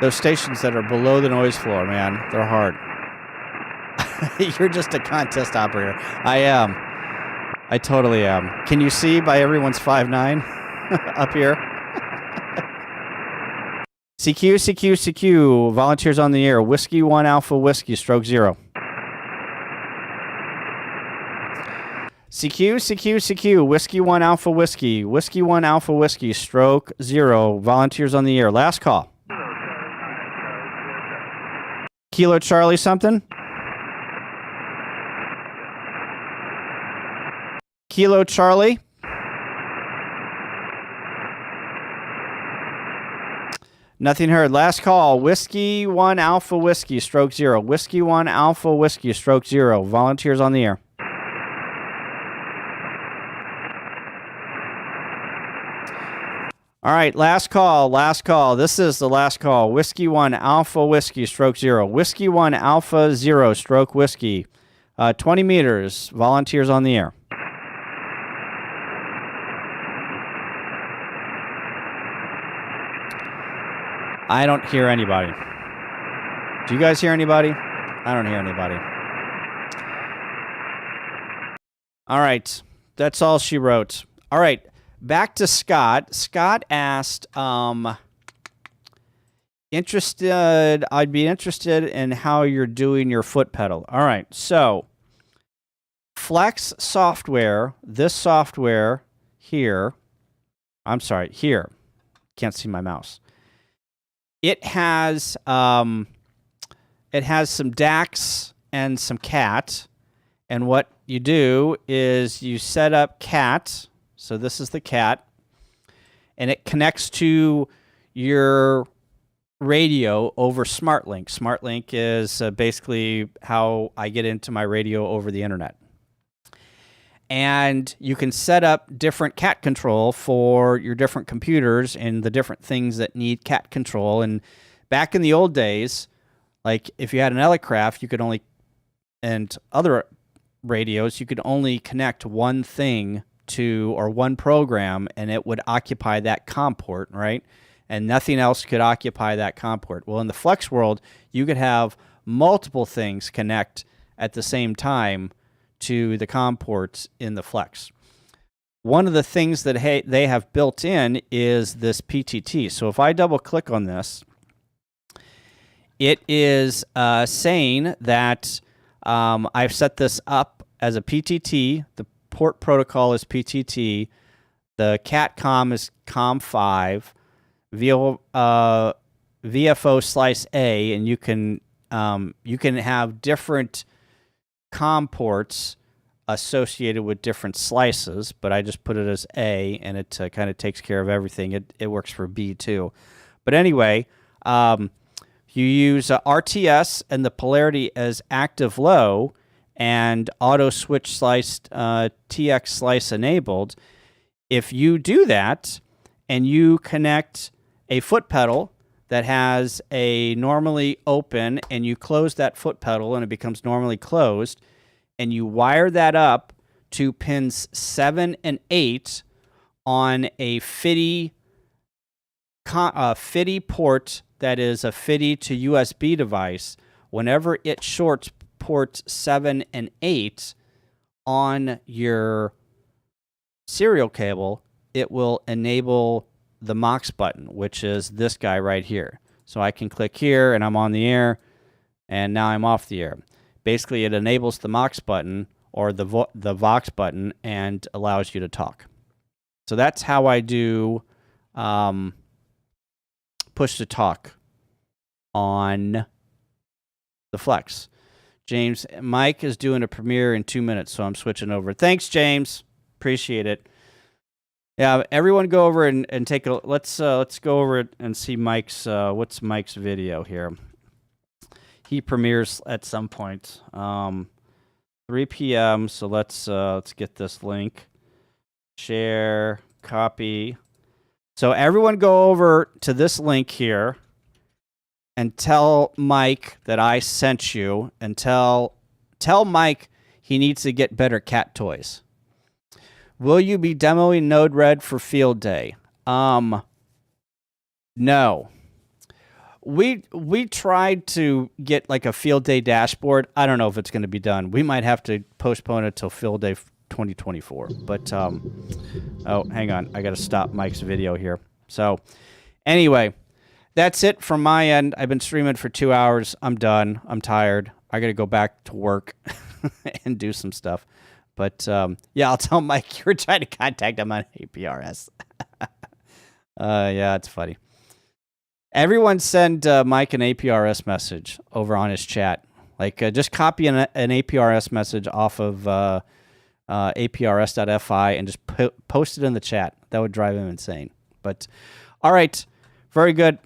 Those stations that are below the noise floor, man, they're hard. You're just a contest operator. I am. I totally am. Can you see by everyone's 5'9" up here? CQ, CQ, CQ, volunteers on the air. Whiskey 1 Alpha Whiskey, stroke 0. CQ, Whiskey 1 Alpha Whiskey. Whiskey 1 Alpha Whiskey, stroke 0. Volunteers on the air. Last call. Kilo Charlie something? Kilo Charlie? Nothing heard. Last call. Whiskey 1 Alpha Whiskey, stroke 0. Whiskey 1 Alpha Whiskey, stroke 0. Volunteers on the air. All right, last call, last call. This is the last call. Whiskey 1 Alpha Whiskey, stroke 0. Whiskey 1 Alpha 0, stroke Whiskey. 20 meters. Volunteers on the air. I don't hear anybody. Do you guys hear anybody? I don't hear anybody. All right, that's all she wrote. All right. Back to Scott. Scott asked, I'd be interested in how you're doing your foot pedal. All right, so Flex software, this software here, here. Can't see my mouse. It has some DAX and some CAT, and what you do is you set up CAT. So this is the CAT, and it connects to your radio over SmartLink. SmartLink is basically how I get into my radio over the internet. And you can set up different CAT control for your different computers and the different things that need CAT control. And back in the old days, like if you had an Elecraft, you could only, and other radios, you could only connect one thing to, or one program, and it would occupy that COM port, right? And nothing else could occupy that COM port. Well, in the Flex world, you could have multiple things connect at the same time to the COM ports in the Flex. One of the things that they have built in is this PTT. So if I double click on this, it is saying that I've set this up as a PTT. The port protocol is PTT. The CAT-COM is COM5. VFO slice A, and you can have different COM ports associated with different slices, but I just put it as A, and it kind of takes care of everything. It works for B too. But anyway, you use RTS and the polarity as active low, and auto switch sliced TX slice enabled. If you do that and you connect a foot pedal that has a normally open and you close that foot pedal and it becomes normally closed, and you wire that up to pins 7 and 8 on a FIDI port that is a FIDI to USB device, whenever it shorts ports 7 and 8 on your serial cable, it will enable the MOX button, which is this guy right here. So I can click here and I'm on the air, and now I'm off the air. Basically, it enables the MOX button or the Vox button and allows you to talk. So that's how I do push to talk on the Flex. James, Mike is doing a premiere in 2 minutes, so I'm switching over. Thanks, James. Appreciate it. Yeah, everyone go over and take a let's go over it and see Mike's what's Mike's video here. He premieres at some point. 3 p.m. So let's get this link. Share, copy. So everyone go over to this link here and tell Mike that I sent you, and tell Mike he needs to get better cat toys. Will you be demoing Node-RED for field day? No. We tried to get like a field day dashboard. I don't know if it's going to be done. We might have to postpone it till field day 2024. But oh, hang on. I got to stop Mike's video here. So anyway, that's it from my end. I've been streaming for 2 hours. I'm done. I'm tired. I got to go back to work and do some stuff. But yeah, I'll tell Mike you're trying to contact him on APRS. Yeah, it's funny. Everyone send Mike an APRS message over on his chat. Like, just copy an APRS message off of aprs.fi and just post it in the chat. That would drive him insane. But, all right. Very good,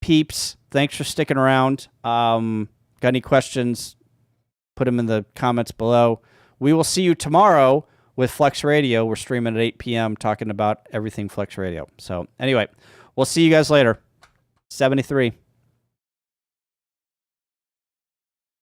peeps. Thanks for sticking around. Got any questions? Put them in the comments below. We will see you tomorrow with Flex Radio. We're streaming at 8 p.m. talking about everything Flex Radio. So, anyway, we'll see you guys later. 73.